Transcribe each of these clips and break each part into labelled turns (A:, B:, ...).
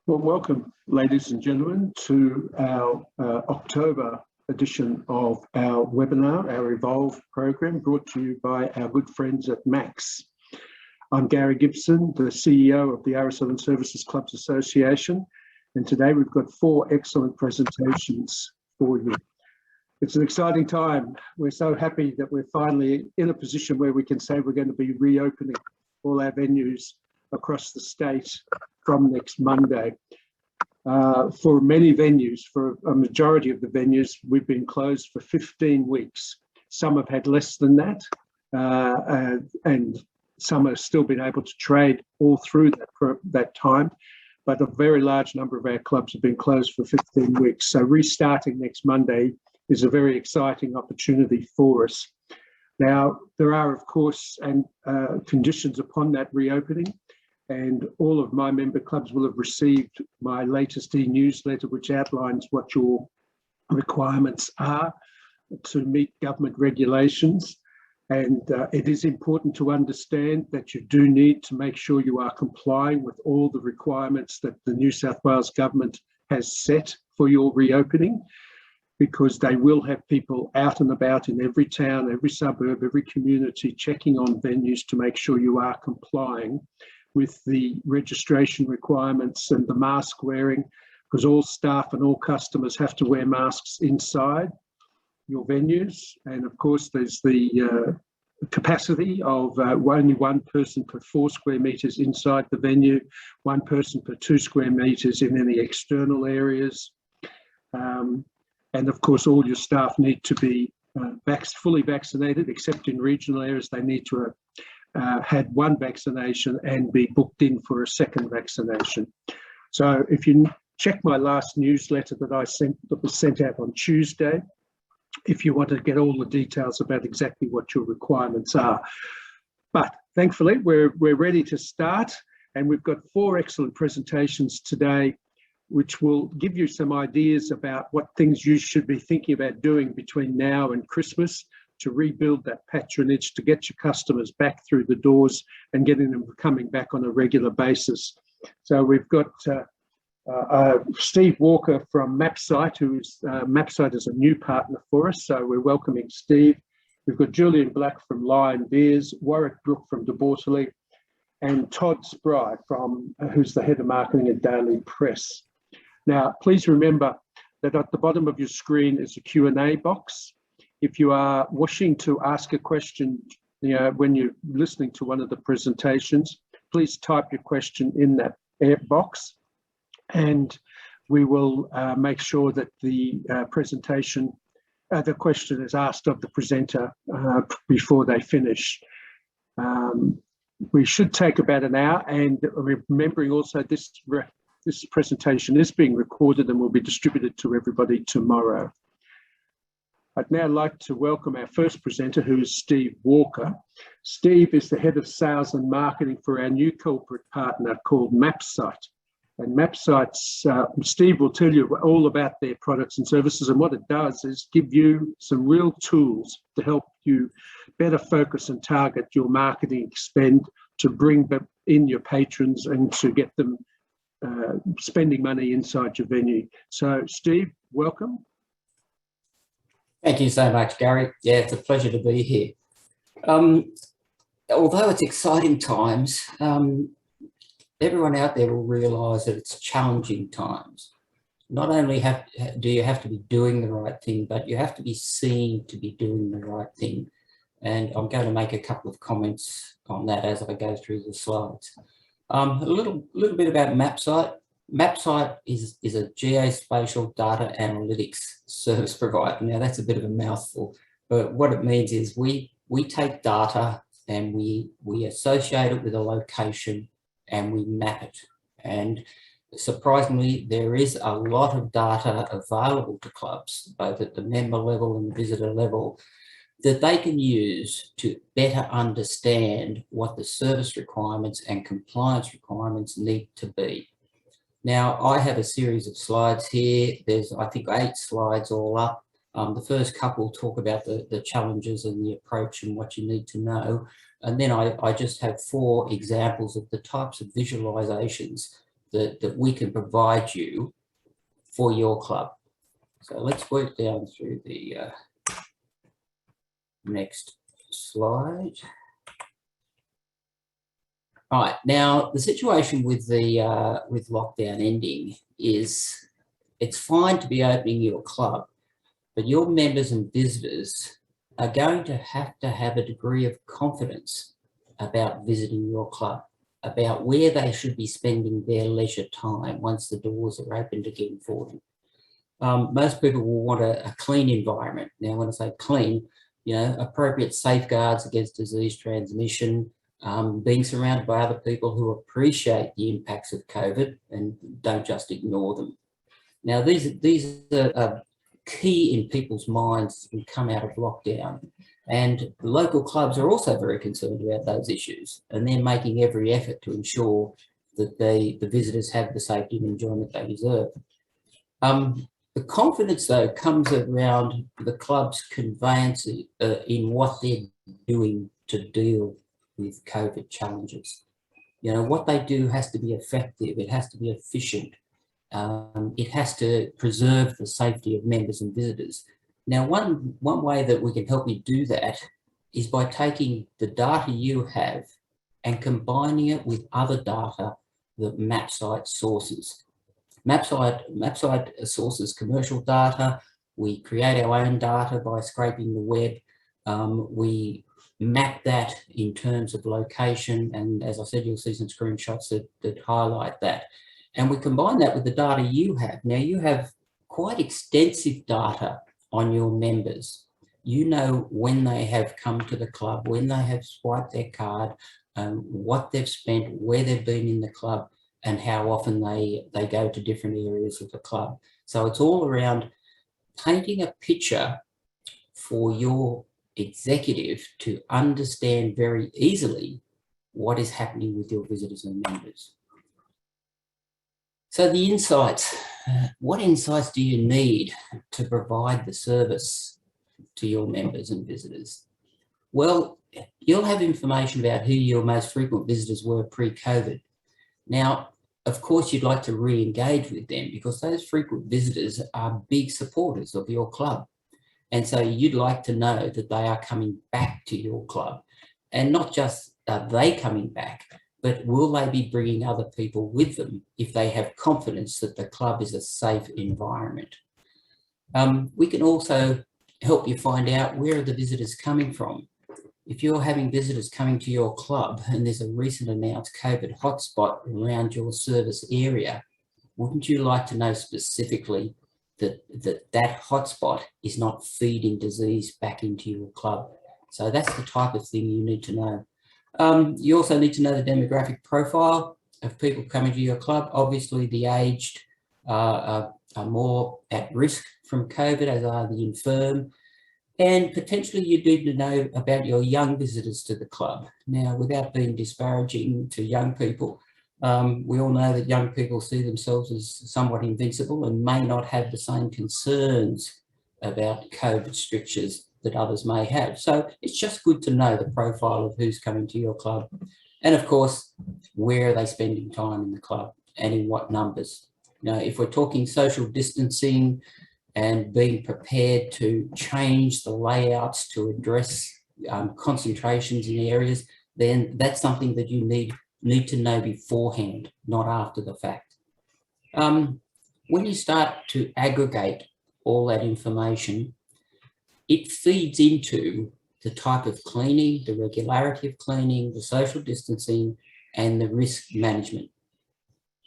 A: Well, welcome, ladies and gentlemen, to our October edition of our webinar, our Evolve program, brought to you by our good friends at Max. I'm Gary Gibson, the CEO of the RSL and Services Clubs Association, and today we've got 4 excellent presentations for you. It's an exciting time. We're so happy that we're finally in a position where we can say we're going to be reopening all our venues across the state from next Monday. For many venues, for a majority of the venues, we've been closed for 15 weeks. Some have had less than that, and some have still been able to trade all through that time. But a very large number of our clubs have been closed for 15 weeks. So restarting next Monday is a very exciting opportunity for us. Now, there are, of course, conditions upon that reopening. And all of my member clubs will have received my latest e-newsletter, which outlines what your requirements are to meet government regulations. And it is important to understand that you do need to make sure you are complying with all the requirements that the New South Wales government has set for your reopening, because they will have people out and about in every town, every suburb, every community, checking on venues to make sure you are complying with the registration requirements and the mask wearing, because all staff and all customers have to wear masks inside your venues. And of course, there's the capacity of only one person per 4 square metres inside the venue, one person per 2 square metres in any external areas. And of course, all your staff need to be fully vaccinated, except in regional areas, they need to have had 1 vaccination and be booked in for a 2nd vaccination. So if you check my last newsletter that was sent out on Tuesday, if you want to get all the details about exactly what your requirements are. But thankfully, we're ready to start, and we've got 4 excellent presentations today, which will give you some ideas about what things you should be thinking about doing between now and Christmas to rebuild that patronage, to get your customers back through the doors and getting them coming back on a regular basis. So we've got Steve Walker from Mapcite, Mapcite is a new partner for us, so we're welcoming Steve. We've got Julian Black from Lion Beers, Warwick Brook from Bortoli, and Todd Spry who's the head of marketing at Daily Press. Now, please remember that at the bottom of your screen is a Q&A box. If you are wishing to ask a question, when you're listening to one of the presentations, please type your question in that box, and we will make sure that the the question is asked of the presenter before they finish. We should take about an hour, and remembering also this presentation is being recorded and will be distributed to everybody tomorrow. I'd now like to welcome our first presenter, who is Steve Walker. Steve is the head of sales and marketing for our new corporate partner called Mapcite. And Mapcite's, Steve will tell you all about their products and services, and what it does is give you some real tools to help you better focus and target your marketing spend to bring in your patrons and to get them spending money inside your venue. So Steve, welcome.
B: Thank you so much, Gary. Yeah, it's a pleasure to be here. Although it's exciting times, everyone out there will realise that it's challenging times. Not only do you have to be doing the right thing, but you have to be seen to be doing the right thing. And I'm going to make a couple of comments on that as I go through the slides. A little bit about Mapcite. Mapcite is a geospatial data analytics service provider. Now, that's a bit of a mouthful, but what it means is we take data and we associate it with a location and we map it. And surprisingly, there is a lot of data available to clubs, both at the member level and visitor level, that they can use to better understand what the service requirements and compliance requirements need to be. Now, I have a series of slides here. There's, I think, 8 slides all up. The first couple talk about the challenges and the approach and what you need to know. And then I just have 4 examples of the types of visualizations that we can provide you for your club. So let's work down through the next slide. All right, now the situation with the with lockdown ending is it's fine to be opening your club, but your members and visitors are going to have a degree of confidence about visiting your club, about where they should be spending their leisure time once the doors are opened again for them. Most people will want a clean environment. Now, when I say clean, you know, appropriate safeguards against disease transmission, being surrounded by other people who appreciate the impacts of COVID and don't just ignore them. Now, these are key in people's minds as we come out of lockdown. And local clubs are also very concerned about those issues, and they're making every effort to ensure that the visitors have the safety and enjoyment they deserve. The confidence, though, comes around the club's conveyance in what they're doing to deal with COVID challenges. You know, what they do has to be effective, it has to be efficient, it has to preserve the safety of members and visitors. Now, one way that we can help you do that is by taking the data you have and combining it with other data that Mapcite sources. Mapcite sources commercial data. We create our own data by scraping the web. We map that in terms of location, and as I said, you'll see some screenshots that highlight that. And we combine that with the data you have. Now, you have quite extensive data on your members. You know when they have come to the club, when they have swiped their card, what they've spent, where they've been in the club, and how often they go to different areas of the club. So it's all around painting a picture for your executive to understand very easily what is happening with your visitors and members. So the insights, what insights do you need to provide the service to your members and visitors? Well, you'll have information about who your most frequent visitors were pre-COVID. Now, of course, you'd like to re-engage with them because those frequent visitors are big supporters of your club. And so you'd like to know that they are coming back to your club. And not just are they coming back, but will they be bringing other people with them if they have confidence that the club is a safe environment? We can also help you find out where are the visitors coming from. If you're having visitors coming to your club and there's a recent announced COVID hotspot around your service area, wouldn't you like to know specifically that hotspot is not feeding disease back into your club? So that's the type of thing you need to know. You also need to know the demographic profile of people coming to your club. Obviously, the aged are more at risk from COVID, as are the infirm. And potentially you need to know about your young visitors to the club. Now, without being disparaging to young people, we all know that young people see themselves as somewhat invincible and may not have the same concerns about COVID strictures that others may have. So it's just good to know the profile of who's coming to your club. And of course, where are they spending time in the club and in what numbers? You know, if we're talking social distancing and being prepared to change the layouts to address concentrations in areas, then that's something that you need to know beforehand, not after the fact. When you start to aggregate all that information, it feeds into the type of cleaning, the regularity of cleaning, the social distancing, and the risk management.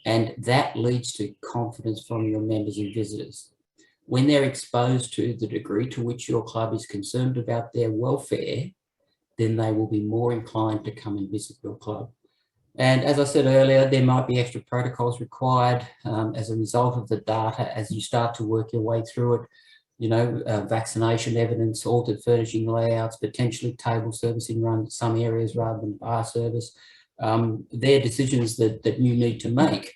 B: And that leads to confidence from your members and visitors. When they're exposed to the degree to which your club is concerned about their welfare, then they will be more inclined to come and visit your club. And as I said earlier, there might be extra protocols required as a result of the data as you start to work your way through it. You know, vaccination evidence, altered furnishing layouts, potentially table servicing run some areas rather than bar service. They're decisions that you need to make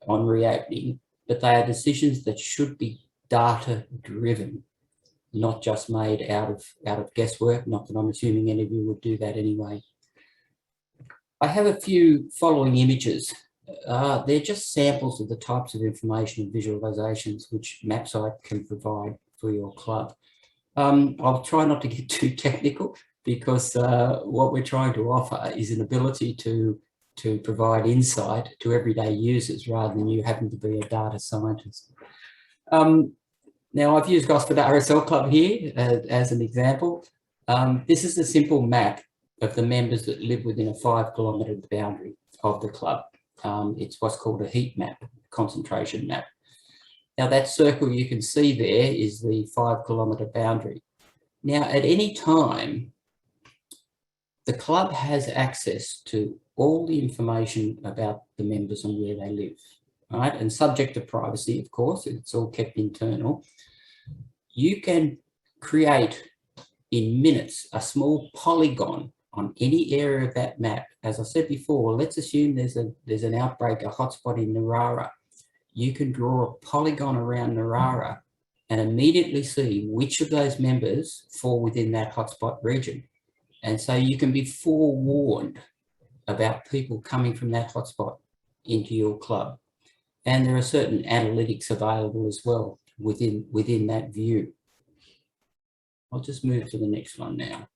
B: on reopening, but they are decisions that should be data-driven, not just made out of guesswork, not that I'm assuming any of you would do that anyway. I have a few following images they're just samples of the types of information and visualizations which Mapcite can provide for your club. I'll try not to get too technical, because what we're trying to offer is an ability to provide insight to everyday users rather than you having to be a data scientist. Now, I've used Gosford RSL Club here as an example. This is a simple map of the members that live within a 5-kilometre boundary of the club. It's what's called a heat map, concentration map. Now, that circle you can see there is the 5-kilometre boundary. Now, at any time, the club has access to all the information about the members and where they live, right? And subject to privacy, of course, it's all kept internal. You can create in minutes a small polygon on any area of that map. As I said before, let's assume there's an outbreak, a hotspot in Narara. You can draw a polygon around Narara and immediately see which of those members fall within that hotspot region. And so you can be forewarned about people coming from that hotspot into your club. And there are certain analytics available as well within that view. I'll just move to the next one now.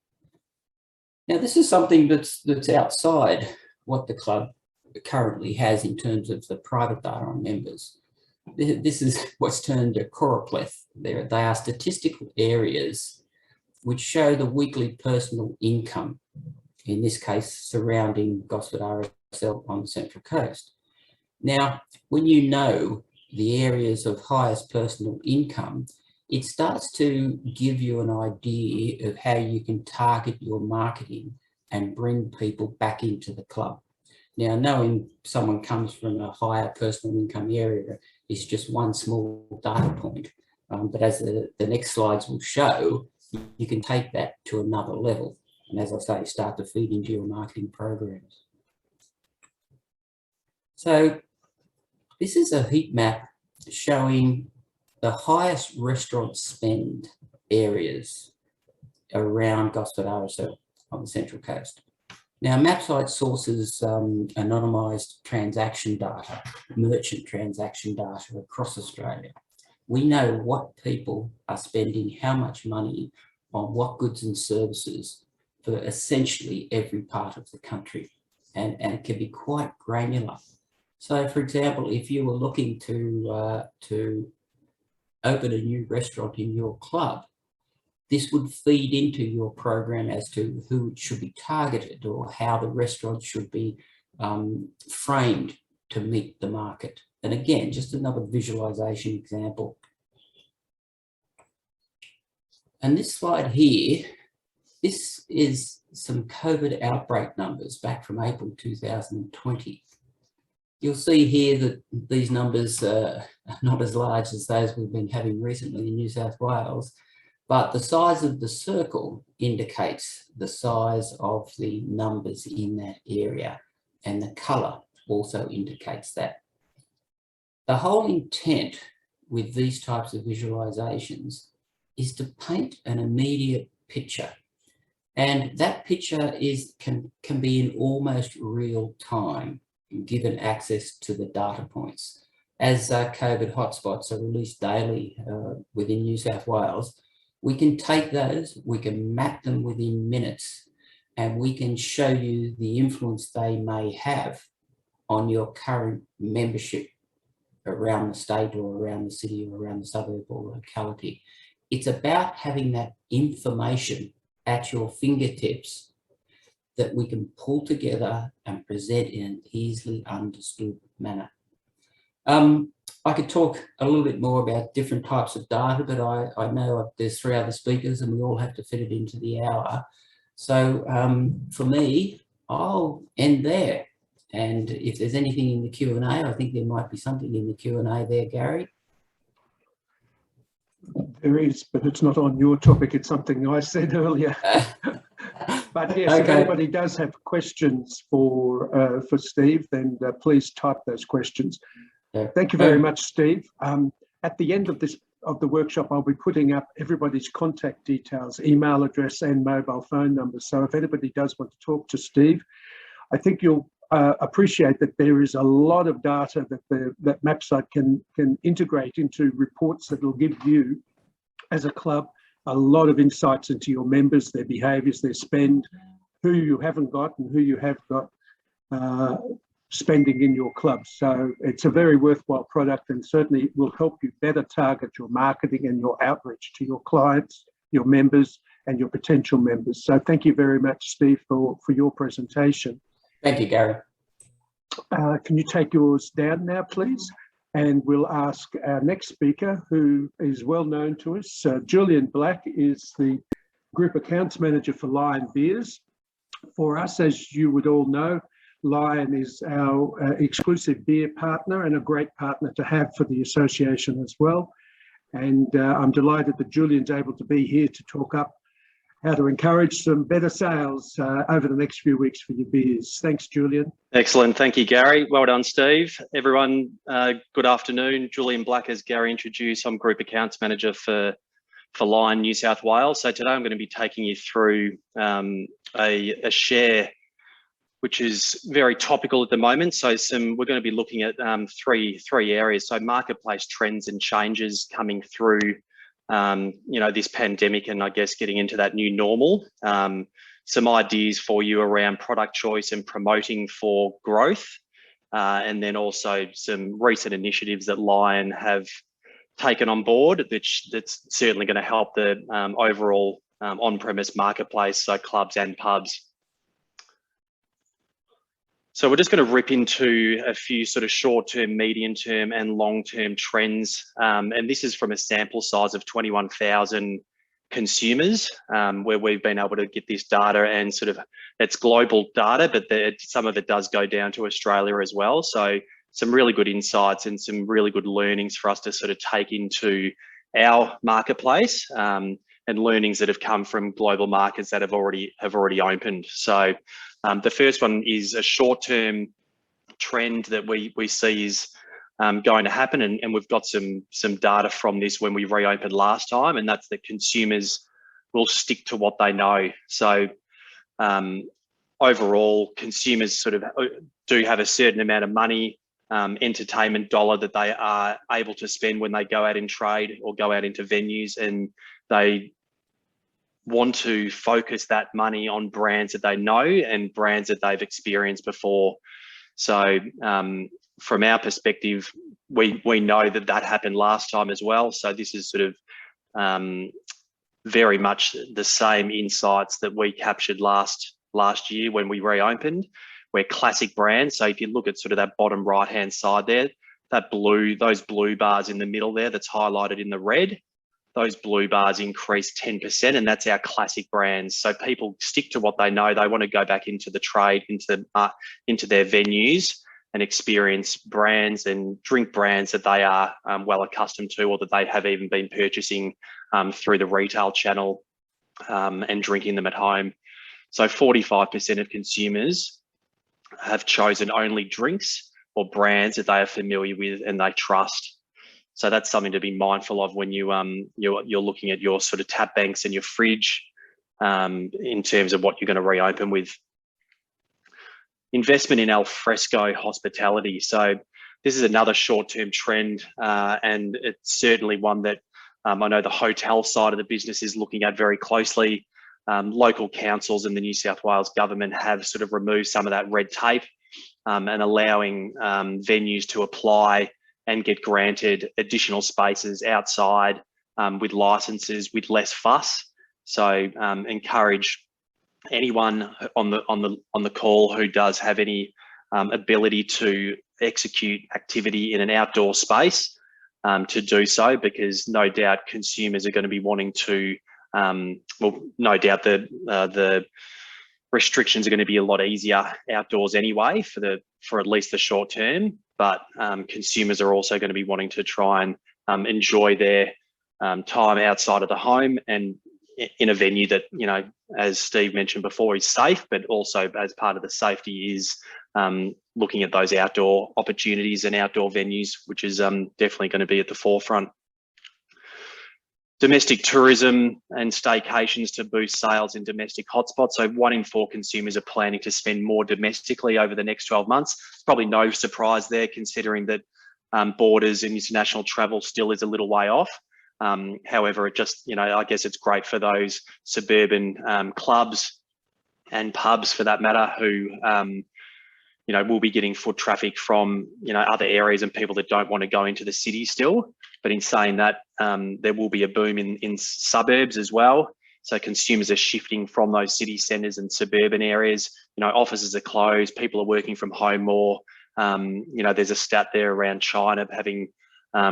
B: Now, this is something that's outside what the club currently has in terms of the private data on members. This is what's termed a choropleth. They are statistical areas which show the weekly personal income, in this case surrounding Gosford RSL on the Central Coast. Now, when you know the areas of highest personal income, it starts to give you an idea of how you can target your marketing and bring people back into the club. Now, knowing someone comes from a higher personal income area is just one small data point. But as the next slides will show, you can take that to another level. And as I say, start to feed into your marketing programs. So this is a heat map showing the highest restaurant spend areas around Gosford RSL on the Central Coast. Now, Mapcite sources anonymised transaction data, merchant transaction data across Australia. We know what people are spending how much money on what goods and services for essentially every part of the country. And it can be quite granular. So, for example, if you were looking to open a new restaurant in your club, this would feed into your program as to who it should be targeted or how the restaurant should be framed to meet the market. And again, just another visualization example. And this slide here, this is some COVID outbreak numbers back from April 2020. You'll see here that these numbers are not as large as those we've been having recently in New South Wales, but the size of the circle indicates the size of the numbers in that area, and the colour also indicates that. The whole intent with these types of visualizations is to paint an immediate picture, and that picture can be in almost real time, given access to the data points. As COVID hotspots are released daily within New South Wales, we can take those, we can map them within minutes, and we can show you the influence they may have on your current membership around the state or around the city or around the suburb or locality. It's about having that information at your fingertips that we can pull together and present in an easily understood manner. I could talk a little bit more about different types of data, but I know there's 3 other speakers and we all have to fit it into the hour. So for me, I'll end there. And if there's anything in the Q&A, I think there might be something in the Q&A there, Gary.
A: There is, but it's not on your topic. It's something I said earlier. But yes, okay. If anybody does have questions for Steve, then please type those questions. Yeah. Thank you very much, Steve. At the end of the workshop, I'll be putting up everybody's contact details, email address and mobile phone numbers. So if anybody does want to talk to Steve, I think you'll appreciate that there is a lot of data that Mapcite can integrate into reports that will give you, as a club, a lot of insights into your members, their behaviours, their spend, who you haven't got and who you have got spending in your club. So it's a very worthwhile product, and certainly will help you better target your marketing and your outreach to your clients, your members and your potential members. So thank you very much, Steve, for your presentation.
B: Thank you, Gary.
A: Can you take yours down now, please? And we'll ask our next speaker, who is well known to us. Julian Black is the Group Accounts Manager for Lion Beers. For us, as you would all know, Lion is our exclusive beer partner and a great partner to have for the association as well. And I'm delighted that Julian's able to be here to talk up how to encourage some better sales over the next few weeks for your beers. Thanks, Julian.
C: Excellent. Thank you, Gary. Well done, Steve. Everyone, good afternoon. Julian Black, as Gary introduced, I'm Group Accounts Manager for Lion New South Wales. So today I'm going to be taking you through a share which is very topical at the moment. So we're going to be looking at three areas. So marketplace trends and changes coming through this pandemic, and I guess getting into that new normal. Some ideas for you around product choice and promoting for growth, and then also some recent initiatives that Lion have taken on board that's certainly going to help the overall on-premise marketplace, so clubs and pubs. So we're just going to rip into a few sort of short-term, medium-term and long-term trends. And this is from a sample size of 21,000 consumers, where we've been able to get this data, and sort of it's global data, but some of it does go down to Australia as well. So some really good insights and some really good learnings for us to sort of take into our marketplace, and learnings that have come from global markets that have already opened. So the first one is a short-term trend that we see is going to happen, and we've got some data from this when we reopened last time, and that's that consumers will stick to what they know. So overall, consumers sort of do have a certain amount of money, entertainment dollar, that they are able to spend when they go out in trade or go out into venues, and they want to focus that money on brands that they know and brands that they've experienced before. So from our perspective, we know that happened last time as well. So this is sort of very much the same insights that we captured last year when we reopened. We're classic brands. So if you look at sort of that bottom right-hand side there, those blue bars in the middle there that's highlighted in the red, those blue bars increased 10%, and that's our classic brands. So people stick to what they know. They want to go back into the trade, into their venues, and experience brands and drink brands that they are well accustomed to, or that they have even been purchasing through the retail channel, and drinking them at home. So 45% of consumers have chosen only drinks or brands that they are familiar with and they trust. So that's something to be mindful of when you're looking at your sort of tap banks and your fridge, in terms of what you're going to reopen with. Investment in al fresco hospitality. So this is another short-term trend, and it's certainly one that I know the hotel side of the business is looking at very closely. Local councils and the New South Wales government have sort of removed some of that red tape, and allowing venues to apply and get granted additional spaces outside, with licenses, with less fuss. So encourage anyone on the call who does have any ability to execute activity in an outdoor space, to do so, because no doubt consumers are going to be wanting to, no doubt the restrictions are going to be a lot easier outdoors anyway for at least the short term, but consumers are also going to be wanting to try and enjoy their time outside of the home and in a venue that, as Steve mentioned before, is safe, but also as part of the safety is looking at those outdoor opportunities and outdoor venues, which is definitely going to be at the forefront. Domestic tourism and staycations to boost sales in domestic hotspots. So 1 in 4 consumers are planning to spend more domestically over the next 12 months. Probably no surprise there, considering that borders and international travel still is a little way off. However, it just, I guess it's great for those suburban clubs and pubs, for that matter, who will be getting foot traffic from other areas and people that don't want to go into the city still. But in saying that, there will be a boom in suburbs as well. So consumers are shifting from those city centres and suburban areas. Offices are closed, people are working from home more. There's a stat there around China having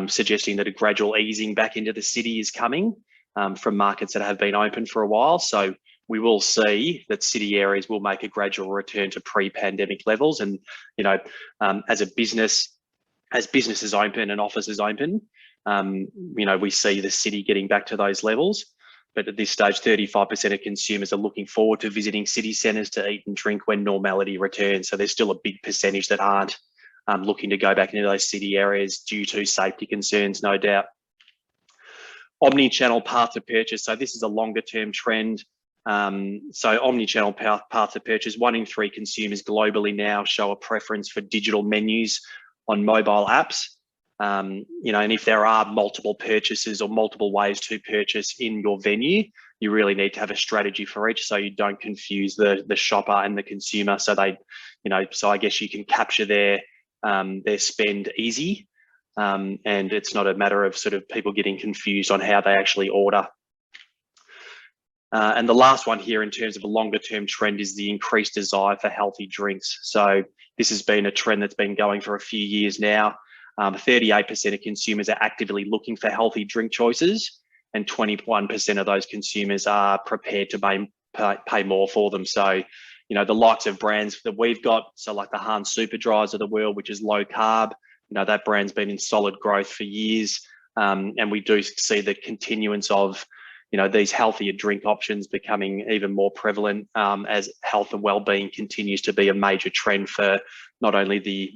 C: suggesting that a gradual easing back into the city is coming from markets that have been open for a while. So we will see that city areas will make a gradual return to pre-pandemic levels. And, as businesses open and offices open, we see the city getting back to those levels. But at this stage, 35% of consumers are looking forward to visiting city centres to eat and drink when normality returns. So there's still a big percentage that aren't looking to go back into those city areas due to safety concerns, no doubt. Omni-channel path to purchase. So this is a longer term trend. So omni-channel path to purchase. 1 in 3 consumers globally now show a preference for digital menus on mobile apps. And if there are multiple purchases or multiple ways to purchase in your venue, you really need to have a strategy for each, so you don't confuse the shopper and the consumer. So so I guess you can capture their spend easy, and it's not a matter of sort of people getting confused on how they actually order. And the last one here in terms of a longer term trend is the increased desire for healthy drinks. So this has been a trend that's been going for a few years now. 38% of consumers are actively looking for healthy drink choices, and 21% of those consumers are prepared to pay more for them. So, the likes of brands that we've got, so like the Hans Super Dries of the world, which is low carb, that brand's been in solid growth for years. And we do see the continuance of, these healthier drink options becoming even more prevalent as health and well-being continues to be a major trend for not only the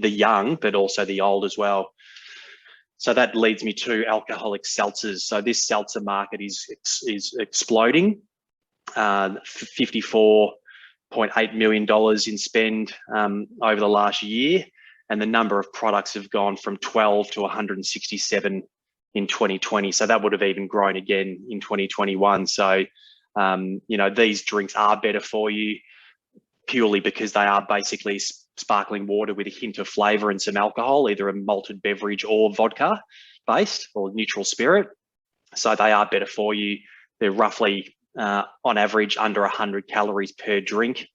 C: young, but also the old as well. So that leads me to alcoholic seltzers. So this seltzer market is exploding. $54.8 million in spend over the last year, and the number of products have gone from 12 to 167 in 2020. So that would have even grown again in 2021. So, these drinks are better for you purely because they are basically sparkling water with a hint of flavour and some alcohol, either a malted beverage or vodka based or neutral spirit. So they are better for you. They're roughly on average under 100 calories per drink.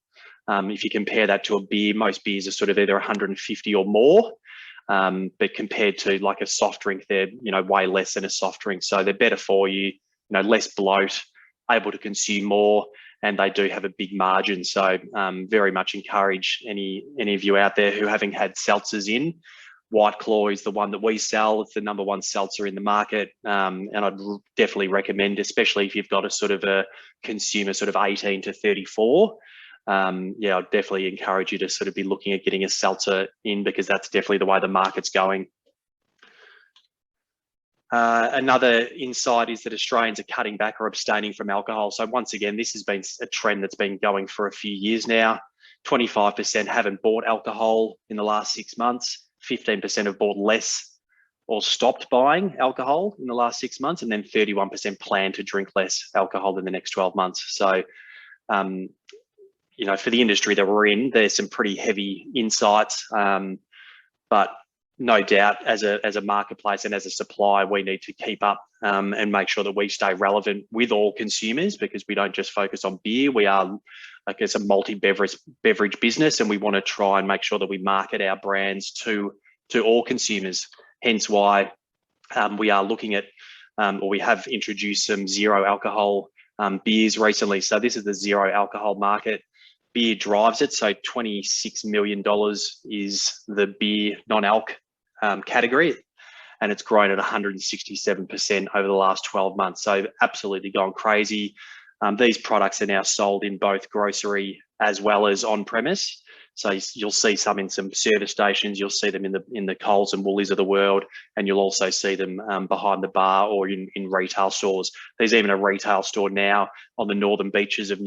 C: If you compare that to a beer, most beers are sort of either 150 or more. But compared to like a soft drink, they're way less than a soft drink. So they're better for you, less bloat, able to consume more, and they do have a big margin. So very much encourage any of you out there who haven't had seltzers in. White Claw is the one that we sell. It's the #1 seltzer in the market. And I'd definitely recommend, especially if you've got a sort of a consumer sort of 18 to 34. I'd definitely encourage you to sort of be looking at getting a seltzer in, because that's definitely the way the market's going. Another insight is that Australians are cutting back or abstaining from alcohol. So once again, this has been a trend that's been going for a few years now. 25% haven't bought alcohol in the last 6 months. 15% have bought less or stopped buying alcohol in the last 6 months. And then 31% plan to drink less alcohol in the next 12 months. So, for the industry that we're in, there's some pretty heavy insights, but no doubt as a marketplace and as a supplier, we need to keep up and make sure that we stay relevant with all consumers, because we don't just focus on beer. We are, I guess, a multi-beverage business, and we want to try and make sure that we market our brands to all consumers. Hence why we are looking at, or we have introduced some zero alcohol beers recently. So this is the zero alcohol market. Beer drives it. So $26 million is the beer non-alc category, and it's grown at 167% over the last 12 months. So absolutely gone crazy. These products are now sold in both grocery as well as on premise. So you'll see some in some service stations, you'll see them in the Coles and Woolies of the world, and you'll also see them behind the bar or in retail stores. There's even a retail store now on the northern beaches of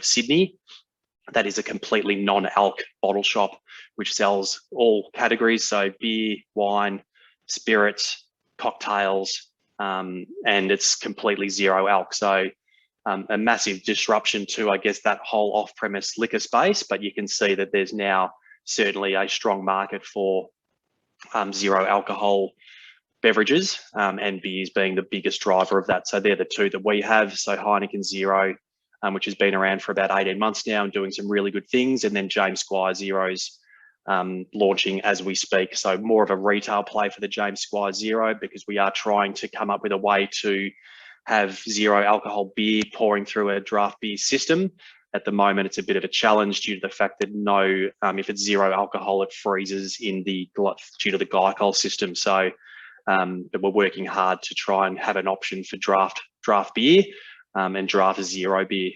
C: Sydney that is a completely non-alc bottle shop, which sells all categories, so beer, wine, spirits, cocktails, and it's completely zero alc. So a massive disruption to, I guess, that whole off-premise liquor space, but you can see that there's now certainly a strong market for zero alcohol beverages, and beers being the biggest driver of that. So they're the two that we have. So Heineken Zero, which has been around for about 18 months now and doing some really good things. And then James Squire Zero's launching as we speak. So more of a retail play for the James Squire Zero, because we are trying to come up with a way to have zero alcohol beer pouring through a draft beer system. At the moment, it's a bit of a challenge due to the fact that if it's zero alcohol, it freezes due to the glycol system. So but we're working hard to try and have an option for draft beer and draft zero beer.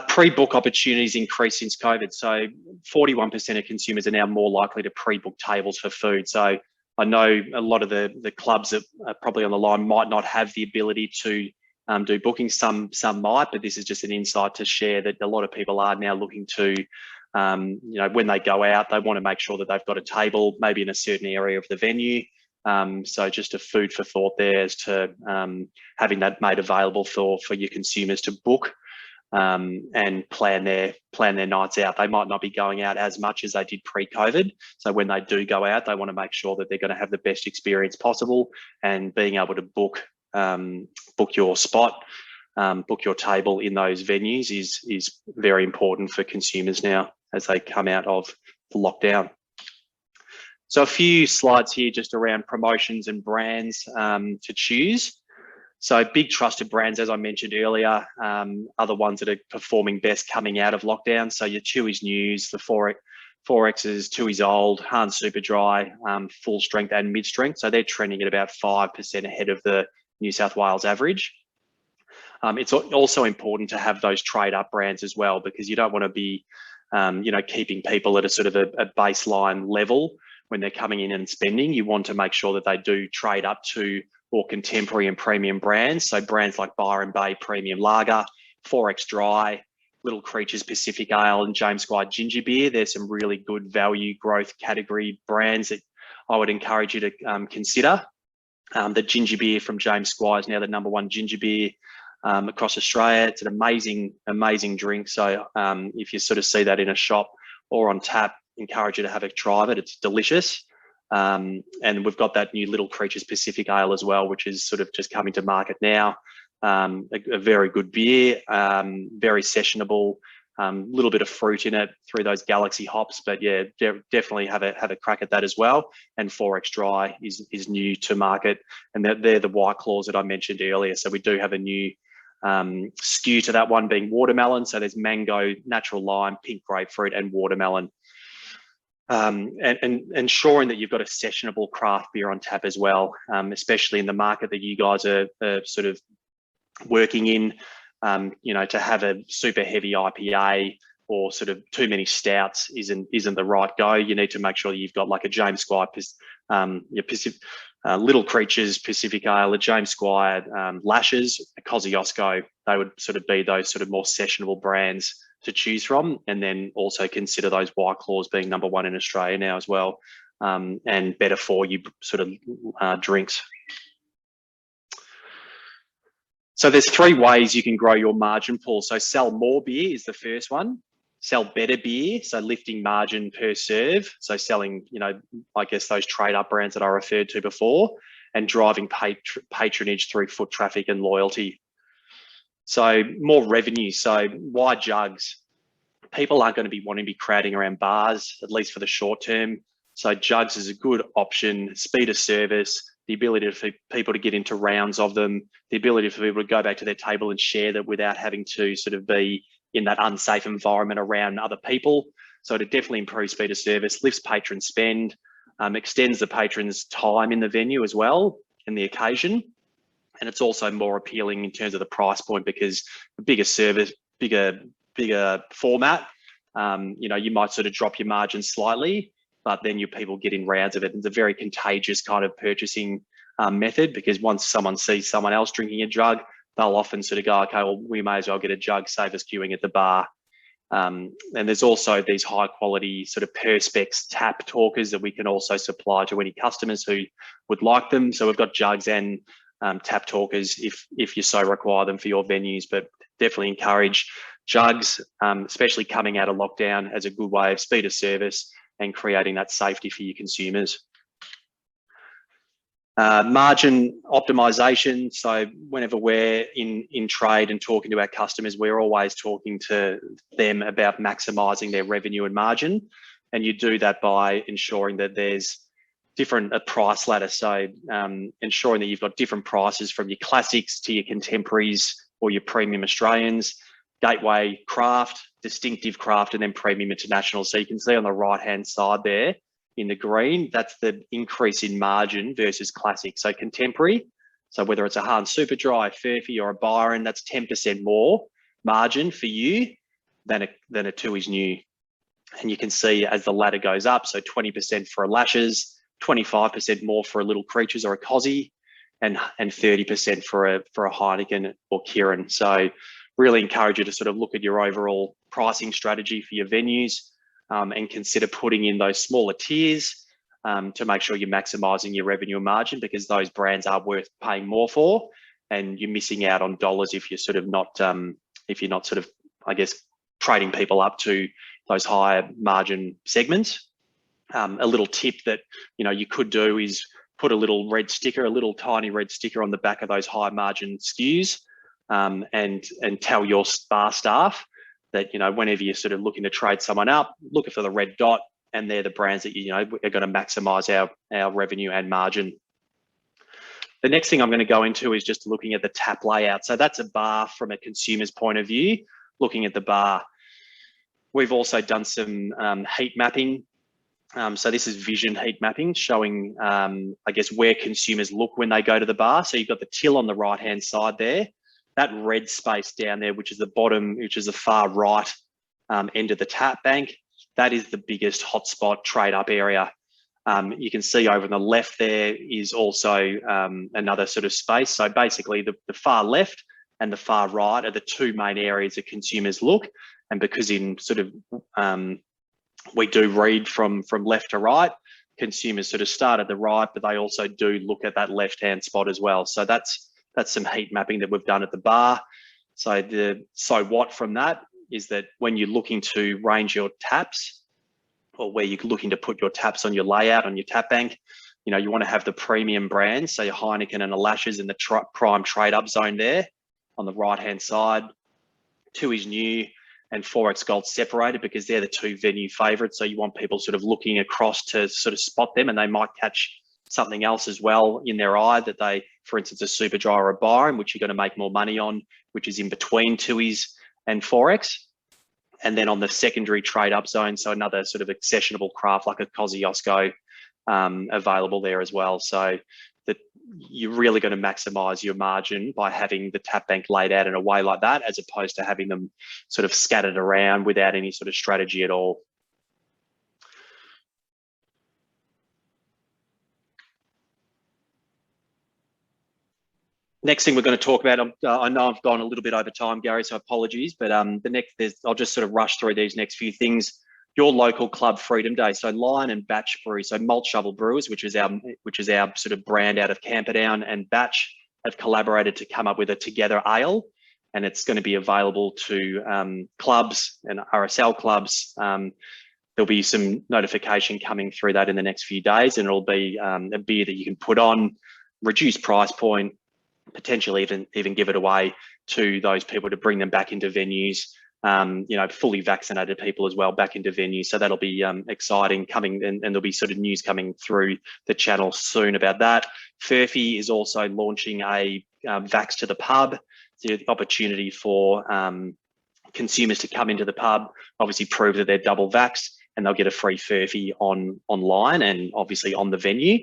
C: Pre-book opportunities increased since COVID. So 41% of consumers are now more likely to pre-book tables for food. So I know a lot of the clubs that are probably on the line might not have the ability to do bookings. Some might, but this is just an insight to share that a lot of people are now looking to, when they go out, they want to make sure that they've got a table, maybe in a certain area of the venue. So just a food for thought there as to having that made available for your consumers to book and plan their nights out. They might not be going out as much as they did pre-COVID. So when they do go out, they want to make sure that they're going to have the best experience possible, and being able to book your spot, book your table in those venues is very important for consumers now as they come out of the lockdown. So a few slides here just around promotions and brands to choose. So big trusted brands, as I mentioned earlier, are the ones that are performing best coming out of lockdown. So your Chewy's News, the 4X's, Chewy's Old, Hans Super Dry, full strength and mid strength. So they're trending at about 5% ahead of the New South Wales average. It's also important to have those trade up brands as well, because you don't want to be, keeping people at a sort of a baseline level when they're coming in and spending. You want to make sure that they do trade up to more contemporary and premium brands. So brands like Byron Bay Premium Lager, 4X Dry, Little Creatures Pacific Ale, and James Squire Ginger Beer. There's some really good value growth category brands that I would encourage you to consider. The ginger beer from James Squire is now the #1 ginger beer across Australia. It's an amazing drink. So if you sort of see that in a shop or on tap, encourage you to have a try of it. It's delicious. And we've got that new Little Creatures Pacific Ale as well, which is sort of just coming to market now. A very good beer, very sessionable, little bit of fruit in it through those Galaxy hops, but yeah, definitely have a crack at that as well. And 4X Dry is new to market, and they're the White Claws that I mentioned earlier. So we do have a new skew to that one, being watermelon. So there's mango, natural lime, pink grapefruit, and watermelon. And ensuring that you've got a sessionable craft beer on tap as well, especially in the market that you guys are sort of working in. To have a super heavy IPA or sort of too many stouts isn't the right go. You need to make sure that you've got like a James Squire, Little Creatures Pacific Ale, a James Squire Lashes, a Kosciuszko. They would sort of be those sort of more sessionable brands to choose from, and then also consider those White Claws being #1 in Australia now as well, and better for you sort of drinks. So there's 3 ways you can grow your margin pool. So sell more beer is the first one. Sell better beer, so lifting margin per serve. So selling, I guess those trade up brands that I referred to before, and driving patronage through foot traffic and loyalty. So more revenue. So why jugs? People aren't going to be wanting to be crowding around bars, at least for the short term. So jugs is a good option. Speed of service, the ability for people to get into rounds of them, the ability for people to go back to their table and share that without having to sort of be in that unsafe environment around other people. So it definitely improves speed of service, lifts patron spend, extends the patron's time in the venue as well, and the occasion. And it's also more appealing in terms of the price point, because the bigger service, bigger format, you know, you might sort of drop your margin slightly, but then your people get in rounds of it. It's a very contagious kind of purchasing method, because once someone sees someone else drinking a jug, they'll often sort of go, okay, well, we may as well get a jug, save us queuing at the bar. And there's also these high quality sort of Perspex tap talkers that we can also supply to any customers who would like them. So we've got jugs and tap talkers if you so require them for your venues, but definitely encourage jugs, especially coming out of lockdown, as a good way of speed of service and creating that safety for your consumers. Margin optimization. So whenever we're in trade and talking to our customers, we're always talking to them about maximizing their revenue and margin. And you do that by ensuring that there's a price ladder. So ensuring that you've got different prices from your classics to your contemporaries or your premium Australians, gateway craft, distinctive craft, and then premium international. So you can see on the right-hand side there, in the green, that's the increase in margin versus classic. So contemporary, so whether it's a Hans Super Dry, Furphy or a Byron, that's 10% more margin for you than a Tooheys New. And you can see as the ladder goes up, so 20% for a Lashes, 25% more for a Little Creatures or a Cozzy, and 30% for a Heineken or Kirin. So really encourage you to sort of look at your overall pricing strategy for your venues. And consider putting in those smaller tiers to make sure you're maximising your revenue and margin, because those brands are worth paying more for, and you're missing out on dollars if you're sort of not, if you're not sort of, I guess, trading people up to those higher margin segments. A little tip that you could do is put a little red sticker, a little tiny red sticker on the back of those high margin SKUs, and tell your bar staff that, whenever you're sort of looking to trade someone up, looking for the red dot, and they're the brands that are going to maximise our revenue and margin. The next thing I'm going to go into is just looking at the tap layout. So that's a bar from a consumer's point of view, looking at the bar. We've also done some heat mapping. So this is vision heat mapping, showing, I guess, where consumers look when they go to the bar. So you've got the till on the right-hand side there. That red space down there, which is the bottom, which is the far right end of the tap bank, that is the biggest hotspot trade up area. You can see over on the left there is also another sort of space. So basically the far left and the far right are the two main areas that consumers look. And because in sort of, we do read from left to right, consumers sort of start at the right, but they also do look at that left-hand spot as well. So that's some heat mapping that we've done at the bar. So what from that is that when you're looking to range your taps, or where you're looking to put your taps on your layout, on your tap bank, you want to have the premium brands, so your Heineken and the Lashes in the prime trade up zone there on the right-hand side. Tooheys New and 4X Gold separated, because they're the two venue favourites. So you want people sort of looking across to sort of spot them, and they might catch something else as well in their eye that they, for instance, a Super Dry or a Byron, which you're going to make more money on, which is in between Tooheys and 4X. And then on the secondary trade up zone, so another sort of accessionable craft like a Kosciuszko available there as well. So that you're really going to maximise your margin by having the tap bank laid out in a way like that, as opposed to having them sort of scattered around without any sort of strategy at all. Next thing we're going to talk about, I know I've gone a little bit over time, Gary, so apologies, but I'll just sort of rush through these next few things. Your local club Freedom Day, so Lion and Batch Brewery, so Malt Shovel Brewers, which is our sort of brand out of Camperdown, and Batch have collaborated to come up with a Together Ale, and it's going to be available to clubs and RSL clubs. There'll be some notification coming through that in the next few days, and it'll be a beer that you can put on, reduced price point, potentially even give it away to those people to bring them back into venues, fully vaccinated people as well back into venues. So that'll be exciting coming, and there'll be sort of news coming through the channel soon about that. Furphy is also launching a Vax to the Pub, so the opportunity for consumers to come into the pub, obviously prove that they're double vaxxed, and they'll get a free Furphy online and obviously on the venue.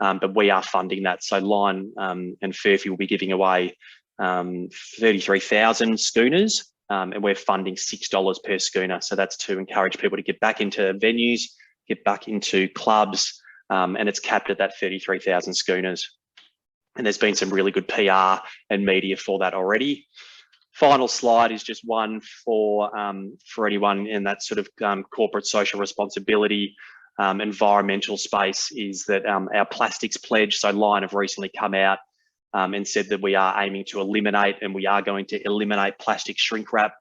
C: But we are funding that. So Lion and Furphy will be giving away 33,000 schooners and we're funding $6 per schooner. So that's to encourage people to get back into venues, get back into clubs, and it's capped at that 33,000 schooners. And there's been some really good PR and media for that already. Final slide is just one for anyone in that sort of corporate social responsibility, environmental space, is that our plastics pledge, so Lion have recently come out and said that we are aiming to eliminate, and we are going to eliminate plastic shrink wrap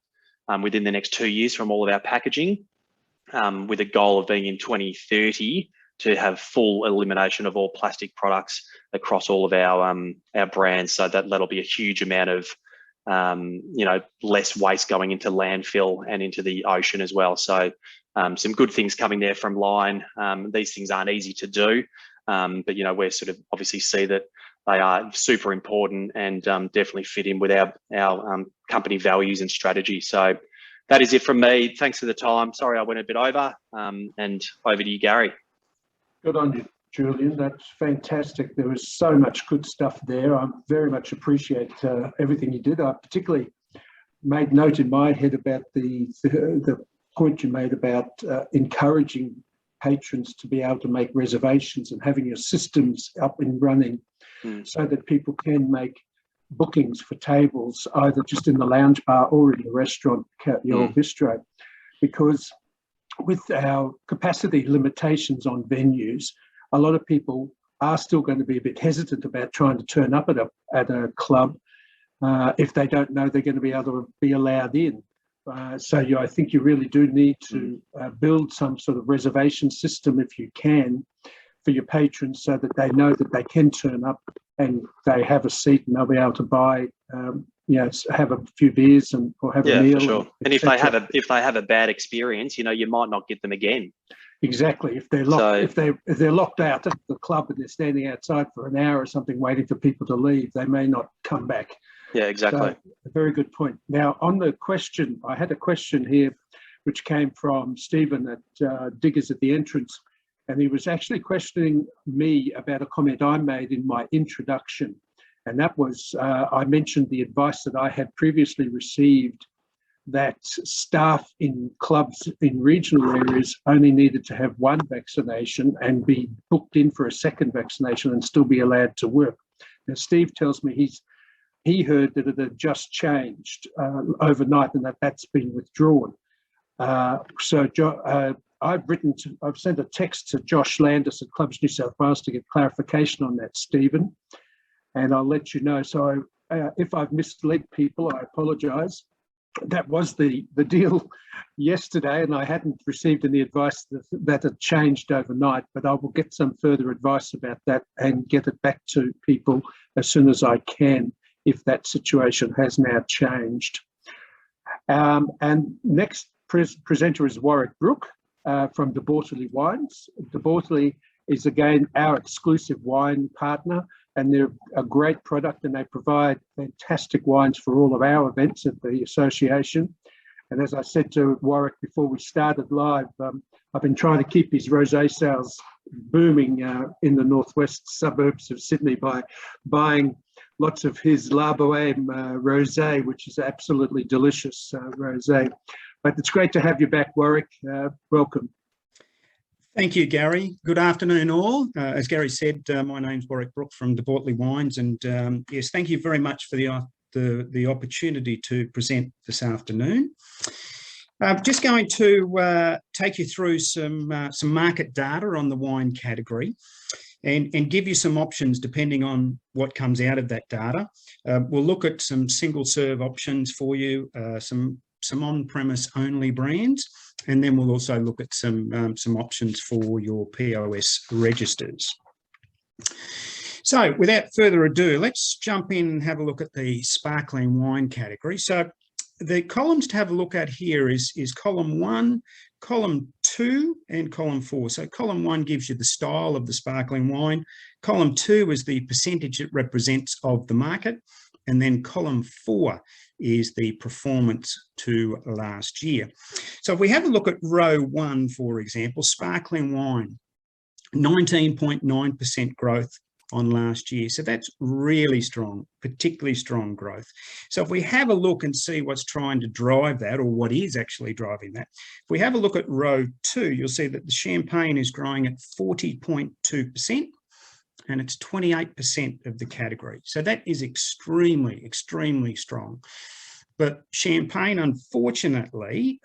C: within the next 2 years from all of our packaging, with a goal of being in 2030 to have full elimination of all plastic products across all of our brands. So that'll be a huge amount of less waste going into landfill and into the ocean as well. So some good things coming there from Lion. These things aren't easy to do, but we're sort of obviously see that they are super important and definitely fit in with our company values and strategy. So that is it from me. Thanks for the time. Sorry I went a bit over, and over to you, Gary.
A: Good on you, Julian. That's fantastic. There was so much good stuff there. I very much appreciate everything you did. I particularly made note in my head about the point you made about encouraging patrons to be able to make reservations and having your systems up and running so that people can make bookings for tables, either just in the lounge bar or in the restaurant, your bistro. Because with our capacity limitations on venues, a lot of people are still going to be a bit hesitant about trying to turn up at a club if they don't know they're going to be able to be allowed in. So I think you really do need to build some sort of reservation system, if you can, for your patrons, so that they know that they can turn up and they have a seat and they'll be able to buy, have a few beers or have a meal.
C: For sure. And if they have a bad experience, you might not get them again.
A: Exactly. If they're locked, if they're locked out at the club and they're standing outside for an hour or something waiting for people to leave, they may not come back.
C: Yeah, exactly.
A: So, a very good point. Now, on the question, I had a question here which came from Stephen at Diggers at the Entrance, and he was actually questioning me about a comment I made in my introduction. And that was, I mentioned the advice that I had previously received that staff in clubs in regional areas only needed to have one vaccination and be booked in for a second vaccination and still be allowed to work. Now, Steve tells me he heard that it had just changed overnight and that's been withdrawn. I've sent a text to Josh Landis at Clubs New South Wales to get clarification on that, Stephen, and I'll let you know. So if I've misled people, I apologise. That was the deal yesterday, and I hadn't received any advice that had changed overnight, but I will get some further advice about that and get it back to people as soon as I can, if that situation has now changed. And next presenter is Warwick Brook from the Bortoli Wines. The Bortoli is again our exclusive wine partner, and they're a great product and they provide fantastic wines for all of our events at the association. And as I said to Warwick before we started live, I've been trying to keep his rosé sales booming in the northwest suburbs of Sydney by buying lots of his La Boheme rosé, which is absolutely delicious rosé. But it's great to have you back, Warwick. Welcome.
D: Thank you, Gary. Good afternoon, all. As Gary said, my name's Warwick Brook from the Bortoli Wines, and yes, thank you very much for the opportunity to present this afternoon. I'm just going to take you through some market data on the wine category, and give you some options depending on what comes out of that data. We'll look at some single serve options for you, some on-premise only brands, and then we'll also look at some options for your POS registers. So without further ado, let's jump in and have a look at the sparkling wine category. So the columns to have a look at here is column 1, column 2, and column 4. So column 1 gives you the style of the sparkling wine. Column 2 is the percentage it represents of the market. And then column 4 is the performance to last year. So if we have a look at row 1, for example, sparkling wine, 19.9% growth on last year. So that's really strong, particularly strong growth. So if we have a look and see what's trying to drive that, or what is actually driving that, if we have a look at row 2, you'll see that the champagne is growing at 40.2%. and it's 28% of the category. So that is extremely, extremely strong. But champagne, unfortunately,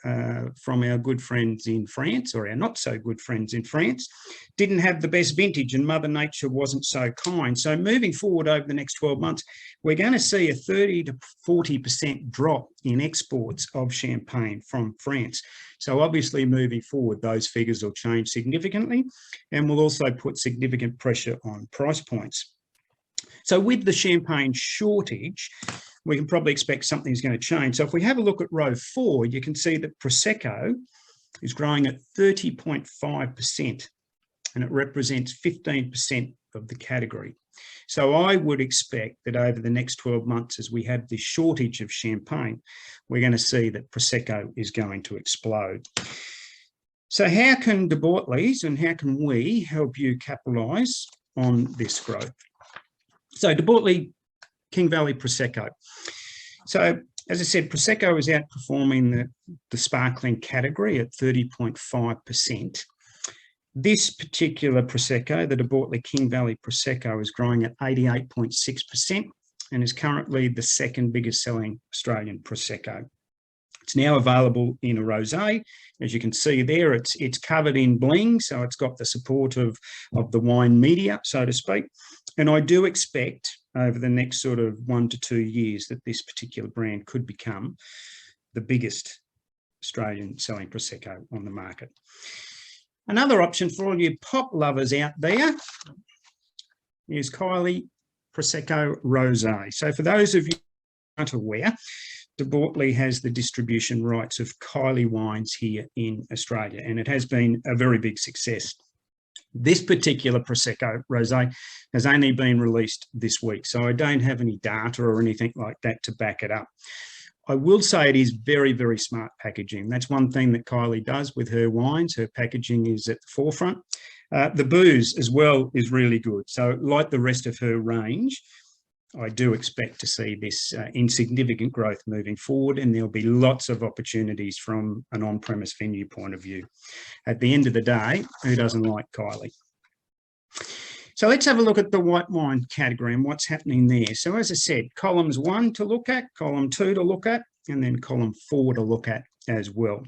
D: from our good friends in France, or our not so good friends in France, didn't have the best vintage, and Mother Nature wasn't so kind. So moving forward over the next 12 months, we're going to see a 30 to 40% drop in exports of champagne from France. So obviously moving forward, those figures will change significantly, and will also put significant pressure on price points. So with the champagne shortage, we can probably expect something's going to change. So if we have a look at row 4, you can see that Prosecco is growing at 30.5%, and it represents 15% of the category. So I would expect that over the next 12 months, as we have this shortage of champagne, we're going to see that Prosecco is going to explode. So how can De Bortoli's and how can we help you capitalise on this growth? So De Bortoli King Valley Prosecco. So as I said, Prosecco is outperforming the sparkling category at 30.5%. This particular Prosecco, the De Bortoli King Valley Prosecco, is growing at 88.6% and is currently the second biggest selling Australian Prosecco. It's now available in a rosé. As you can see there, it's covered in bling, so it's got the support of the wine media, so to speak. And I do expect over the next sort of 1 to 2 years that this particular brand could become the biggest Australian selling Prosecco on the market. Another option for all you pop lovers out there is Kylie Prosecco Rosé. So for those of you who aren't aware, De Bortoli has the distribution rights of Kylie wines here in Australia, and it has been a very big success. This particular Prosecco Rosé has only been released this week, so I don't have any data or anything like that to back it up. I will say it is very, very smart packaging. That's one thing that Kylie does with her wines. Her packaging is at the forefront. The booze as well is really good. So like the rest of her range, I do expect to see this in significant growth moving forward, and there'll be lots of opportunities from an on-premise venue point of view. At the end of the day, who doesn't like Kylie? So let's have a look at the white wine category and what's happening there. So as I said, columns 1 to look at, column 2 to look at, and then column 4 to look at as well.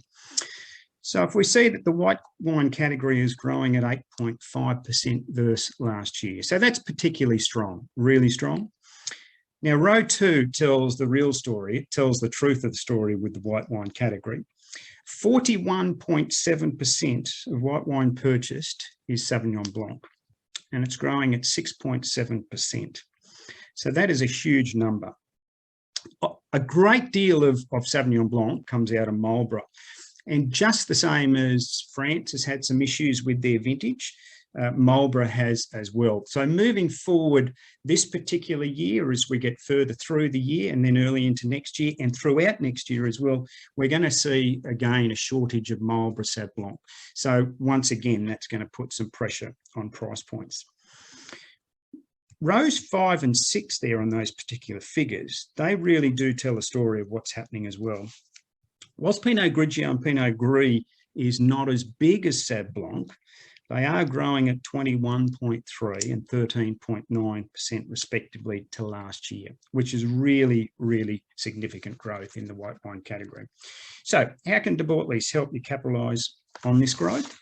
D: So if we see that the white wine category is growing at 8.5% versus last year. So that's particularly strong, really strong. Now, row 2 tells the real story. It tells the truth of the story with the white wine category. 41.7% of white wine purchased is Sauvignon Blanc, and it's growing at 6.7%. So that is a huge number. A great deal of Sauvignon Blanc comes out of Marlborough, and just the same as France has had some issues with their vintage, Marlborough has as well. So moving forward this particular year, as we get further through the year and then early into next year and throughout next year as well, we're going to see again a shortage of Marlborough Sauv Blanc. So once again, that's going to put some pressure on price points. Rows 5 and 6 there on those particular figures, they really do tell a story of what's happening as well. Whilst Pinot Grigio and Pinot Gris is not as big as Sauv Blanc, they are growing at 21.3% and 13.9% respectively to last year, which is really, really significant growth in the white wine category. So how can De Bortoli's help you capitalise on this growth?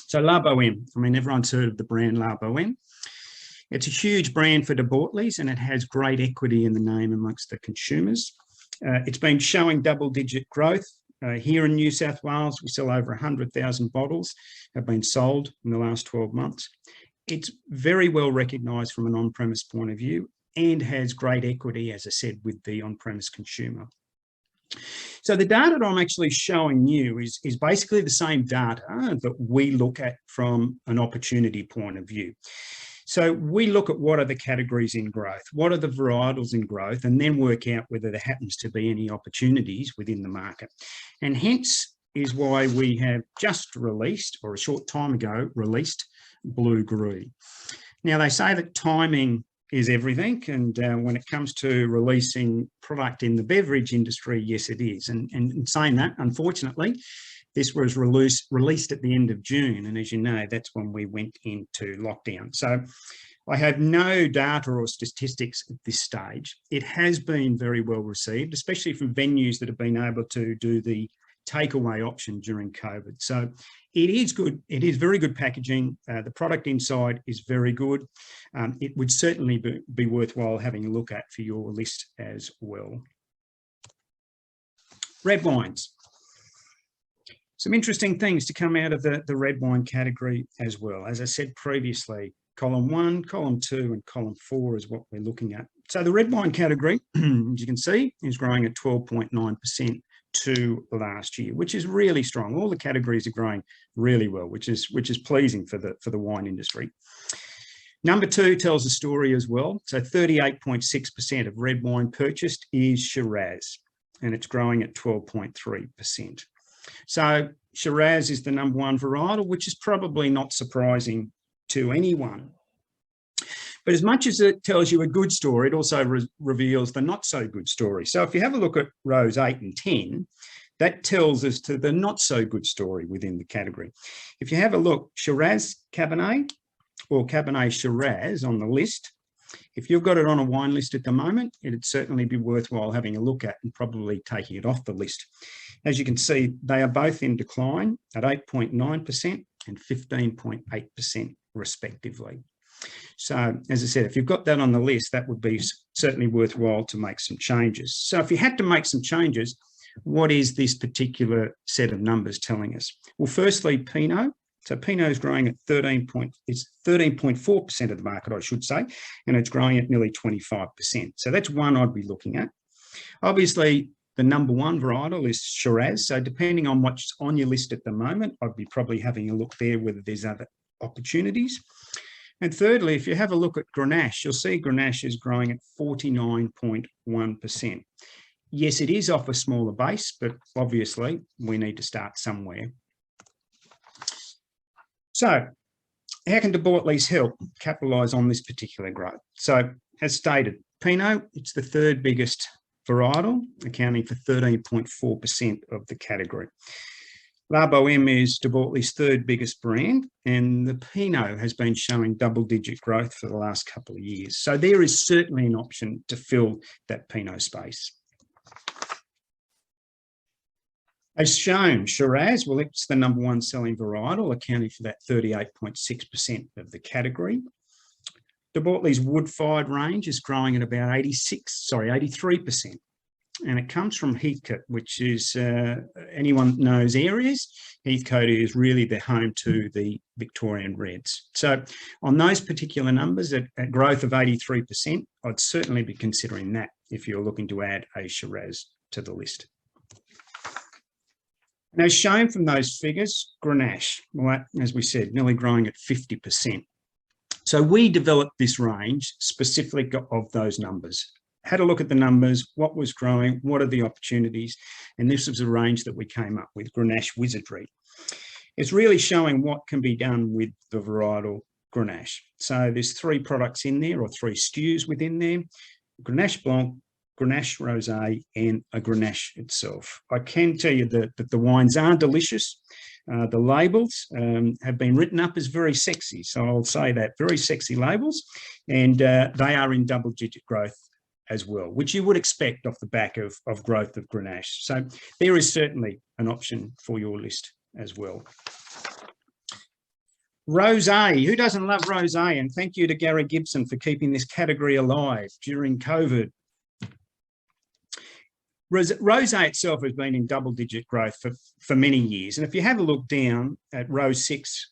D: So La Boheme, I mean, everyone's heard of the brand La Boheme. It's a huge brand for De Bortoli's, and it has great equity in the name amongst the consumers. It's been showing double-digit growth. Here in New South Wales, we sell over 100,000 bottles have been sold in the last 12 months. It's very well recognised from an on-premise point of view and has great equity, as I said, with the on-premise consumer. So the data that I'm actually showing you is basically the same data that we look at from an opportunity point of view. So we look at what are the categories in growth, what are the varietals in growth, and then work out whether there happens to be any opportunities within the market. And hence is why we have just released, or a short time ago, released Blue Gris. Now, they say that timing is everything, and when it comes to releasing product in the beverage industry, yes, it is. And in saying that, unfortunately, this was released at the end of June, and as you know, that's when we went into lockdown. So I have no data or statistics at this stage. It has been very well received, especially from venues that have been able to do the takeaway option during COVID. So it is good. It is very good packaging. The product inside is very good. It would certainly be worthwhile having a look at for your list as well. Red wines. Some interesting things to come out of the red wine category as well. As I said previously, column 1, column 2, and column 4 is what we're looking at. So the red wine category, as you can see, is growing at 12.9% to last year, which is really strong. All the categories are growing really well, which is pleasing for the wine industry. Number 2 tells a story as well. So 38.6% of red wine purchased is Shiraz, and it's growing at 12.3%. So Shiraz is the number 1 varietal, which is probably not surprising to anyone. But as much as it tells you a good story, it also reveals the not so good story. So if you have a look at rows 8 and 10, that tells us to the not so good story within the category. If you have a look, Shiraz Cabernet or Cabernet Shiraz on the list, if you've got it on a wine list at the moment, it'd certainly be worthwhile having a look at and probably taking it off the list. As you can see, they are both in decline at 8.9% and 15.8% respectively. So as I said, if you've got that on the list, that would be certainly worthwhile to make some changes. So if you had to make some changes, what is this particular set of numbers telling us? Well, firstly, Pinot. So Pinot is growing at 13.4% of the market, I should say, and it's growing at nearly 25%. So that's one I'd be looking at. Obviously, the number 1 varietal is Shiraz. So depending on what's on your list at the moment, I'd be probably having a look there whether there's other opportunities. And thirdly, if you have a look at Grenache, you'll see Grenache is growing at 49.1%. Yes, it is off a smaller base, but obviously we need to start somewhere. So how can De Bortoli's help capitalise on this particular growth? So as stated, Pinot, it's the 3rd biggest varietal, accounting for 13.4% of the category. La Boheme is De Bortoli's 3rd biggest brand, and the Pinot has been showing double-digit growth for the last couple of years. So there is certainly an option to fill that Pinot space. As shown, Shiraz, well, it's the number 1 selling varietal, accounting for that 38.6% of the category. De Bortoli's wood-fired range is growing at about 83%. And it comes from Heathcote, which is, anyone knows areas, Heathcote is really the home to the Victorian Reds. So on those particular numbers, at growth of 83%, I'd certainly be considering that if you're looking to add a Shiraz to the list. And as shown from those figures, Grenache, well, as we said, nearly growing at 50%. So we developed this range specifically of those numbers. Had a look at the numbers, what was growing, what are the opportunities, and this was a range that we came up with, Grenache Wizardry. It's really showing what can be done with the varietal Grenache. So there's 3 products in there, or 3 SKUs within there: Grenache Blanc, Grenache Rosé, and a Grenache itself. I can tell you that the wines are delicious. The labels have been written up as very sexy, so I'll say that, very sexy labels, and they are in double-digit growth as well, which you would expect off the back of growth of Grenache. So there is certainly an option for your list as well. Rosé, who doesn't love rosé? And thank you to Gary Gibson for keeping this category alive during COVID. Rosé itself has been in double-digit growth for many years. And if you have a look down at row 6,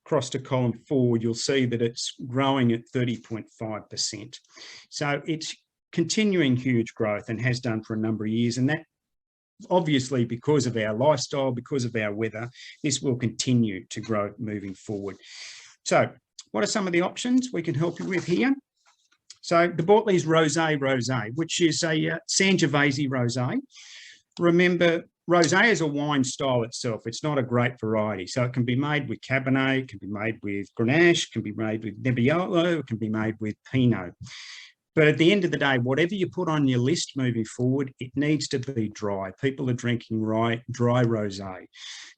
D: across to column 4, you'll see that it's growing at 30.5%. So it's continuing huge growth and has done for a number of years. And that obviously, because of our lifestyle, because of our weather, this will continue to grow moving forward. So what are some of the options we can help you with here? So De Bortoli's Rosé, which is a Sangiovese Rosé. Remember, Rosé is a wine style itself. It's not a great variety. So it can be made with Cabernet, it can be made with Grenache, it can be made with Nebbiolo, it can be made with Pinot. But at the end of the day, whatever you put on your list moving forward, it needs to be dry. People are drinking dry rosé.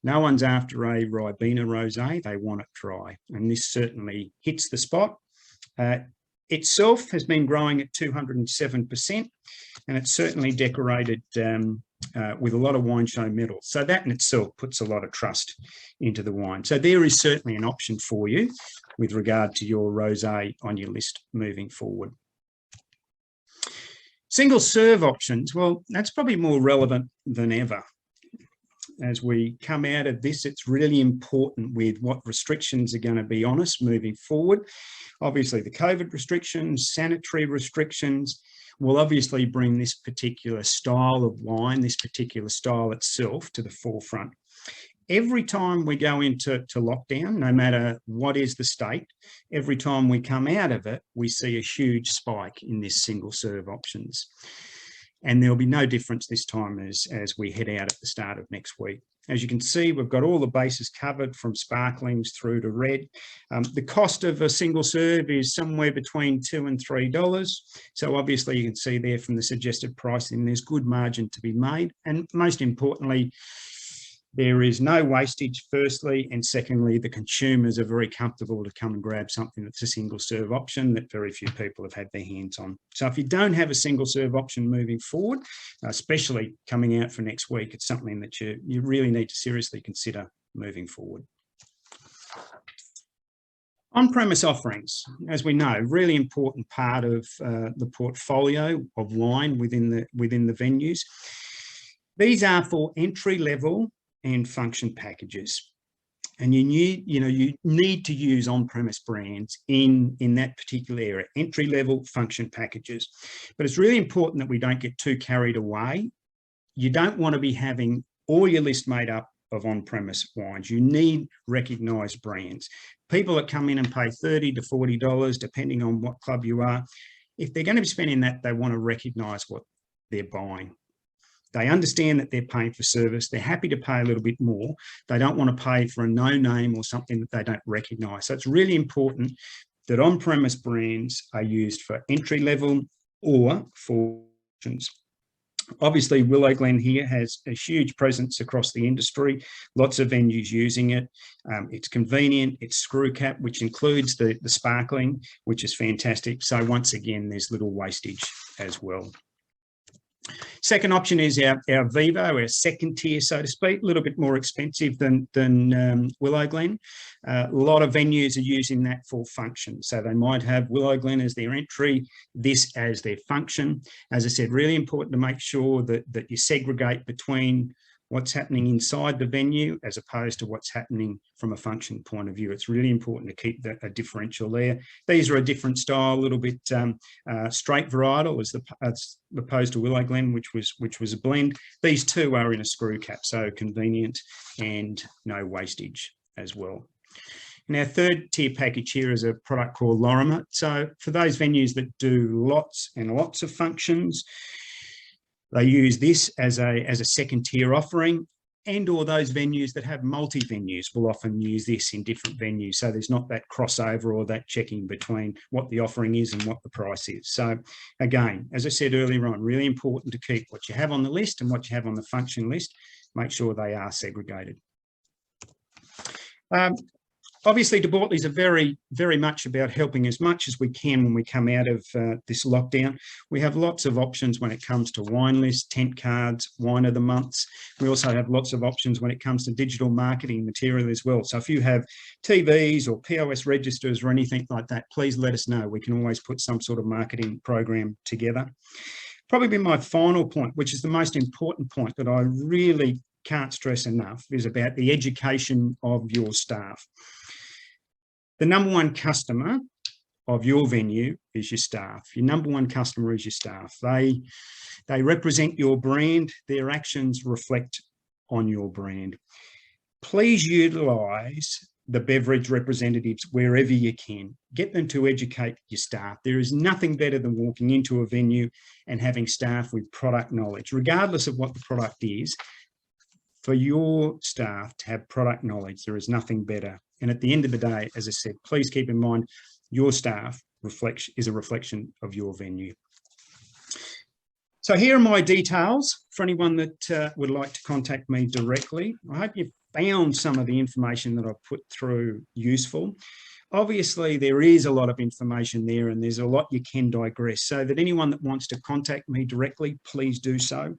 D: No one's after a Ribena rosé. They want it dry. And this certainly hits the spot. Itself has been growing at 207%, and it's certainly decorated with a lot of wine show medals. So that in itself puts a lot of trust into the wine. So there is certainly an option for you with regard to your rosé on your list moving forward. Single serve options, well, that's probably more relevant than ever. As we come out of this, it's really important with what restrictions are going to be on us moving forward. Obviously, the COVID restrictions, sanitary restrictions will obviously bring this particular style of wine, this particular style itself to the forefront. Every time we go into lockdown, no matter what is the state, every time we come out of it, we see a huge spike in this single serve options. And there'll be no difference this time as we head out at the start of next week. As you can see, we've got all the bases covered from sparklings through to red. The cost of a single serve is somewhere between $2 and $3. So obviously you can see there from the suggested pricing, there's good margin to be made. And most importantly, there is no wastage, firstly, and secondly, the consumers are very comfortable to come and grab something that's a single serve option that very few people have had their hands on. So if you don't have a single serve option moving forward, especially coming out for next week, it's something that you really need to seriously consider moving forward. On-premise offerings, as we know, really important part of the portfolio of wine within the venues. These are for entry-level and function packages, and you need to use on-premise brands in that particular area, entry-level function packages. But it's really important that we don't get too carried away. You don't want to be having all your list made up of on-premise wines. You need recognised brands. People that come in and pay $30 to $40, depending on what club you are, if they're going to be spending that, they want to recognise what they're buying. They understand that they're paying for service. They're happy to pay a little bit more. They don't want to pay for a no name or something that they don't recognise. So it's really important that on-premise brands are used for entry level or for options. Obviously, Willow Glen here has a huge presence across the industry, lots of venues using it. It's convenient, it's screw cap, which includes the sparkling, which is fantastic. So once again, there's little wastage as well. Second option is our Vivo, our second tier, so to speak, a little bit more expensive than Willow Glen. A lot of venues are using that for function. So they might have Willow Glen as their entry, this as their function. As I said, really important to make sure that you segregate between what's happening inside the venue as opposed to what's happening from a function point of view. It's really important to keep a differential there. These are a different style, a little bit straight varietal as opposed to Willow Glen, which was a blend. These two are in a screw cap, so convenient and no wastage as well. And our third tier package here is a product called Lorimer. So for those venues that do lots and lots of functions, they use this as a second tier offering, and or those venues that have multi-venues will often use this in different venues. So there's not that crossover or that checking between what the offering is and what the price is. So again, as I said earlier on, really important to keep what you have on the list and what you have on the function list, make sure they are segregated. Obviously, Bortoli's are very, very much about helping as much as we can when we come out of this lockdown. We have lots of options when it comes to wine lists, tent cards, wine of the months. We also have lots of options when it comes to digital marketing material as well. So if you have TVs or POS registers or anything like that, please let us know. We can always put some sort of marketing program together. Probably my final point, which is the most important point that I really can't stress enough, is about the education of your staff. The number one customer of your venue is your staff. Your number one customer is your staff. They represent your brand. Their actions reflect on your brand. Please utilise the beverage representatives wherever you can. Get them to educate your staff. There is nothing better than walking into a venue and having staff with product knowledge, regardless of what the product is. for your staff to have product knowledge. There is nothing better. And at the end of the day, as I said, please keep in mind your staff is a reflection of your venue. So here are my details for anyone that would like to contact me directly. I hope you've found some of the information that I've put through useful. Obviously, there is a lot of information there and there's a lot you can digress, so that anyone that wants to contact me directly, please do so.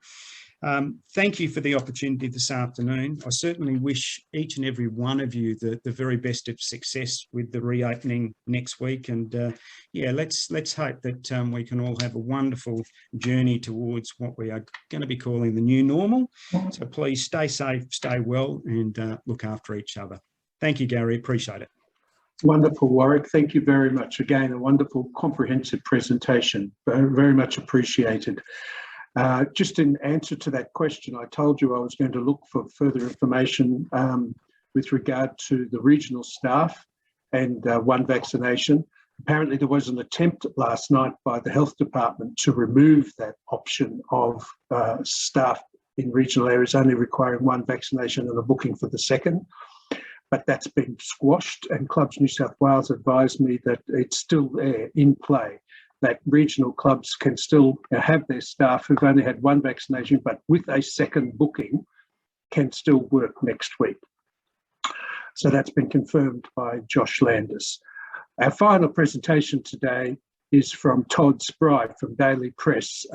D: Thank you for the opportunity this afternoon. I certainly wish each and every one of you the very best of success with the reopening next week. And yeah, let's hope that we can all have a wonderful journey towards what we are going to be calling the new normal. So please stay safe, stay well, and look after each other. Thank you, Gary. Appreciate it.
A: Wonderful, Warwick. Thank you very much. Again, a wonderful, comprehensive presentation. Very much appreciated. Just in answer to that question, I told you I was going to look for further information with regard to the regional staff and one vaccination. Apparently there was an attempt last night by the health department to remove that option of staff in regional areas only requiring one vaccination and a booking for the second. But that's been squashed, and Clubs New South Wales advised me that it's still there in play, that regional clubs can still have their staff who've only had one vaccination, but with a second booking, can still work next week. So that's been confirmed by Josh Landis. Our final presentation today is from Todd Spry from Daily Press.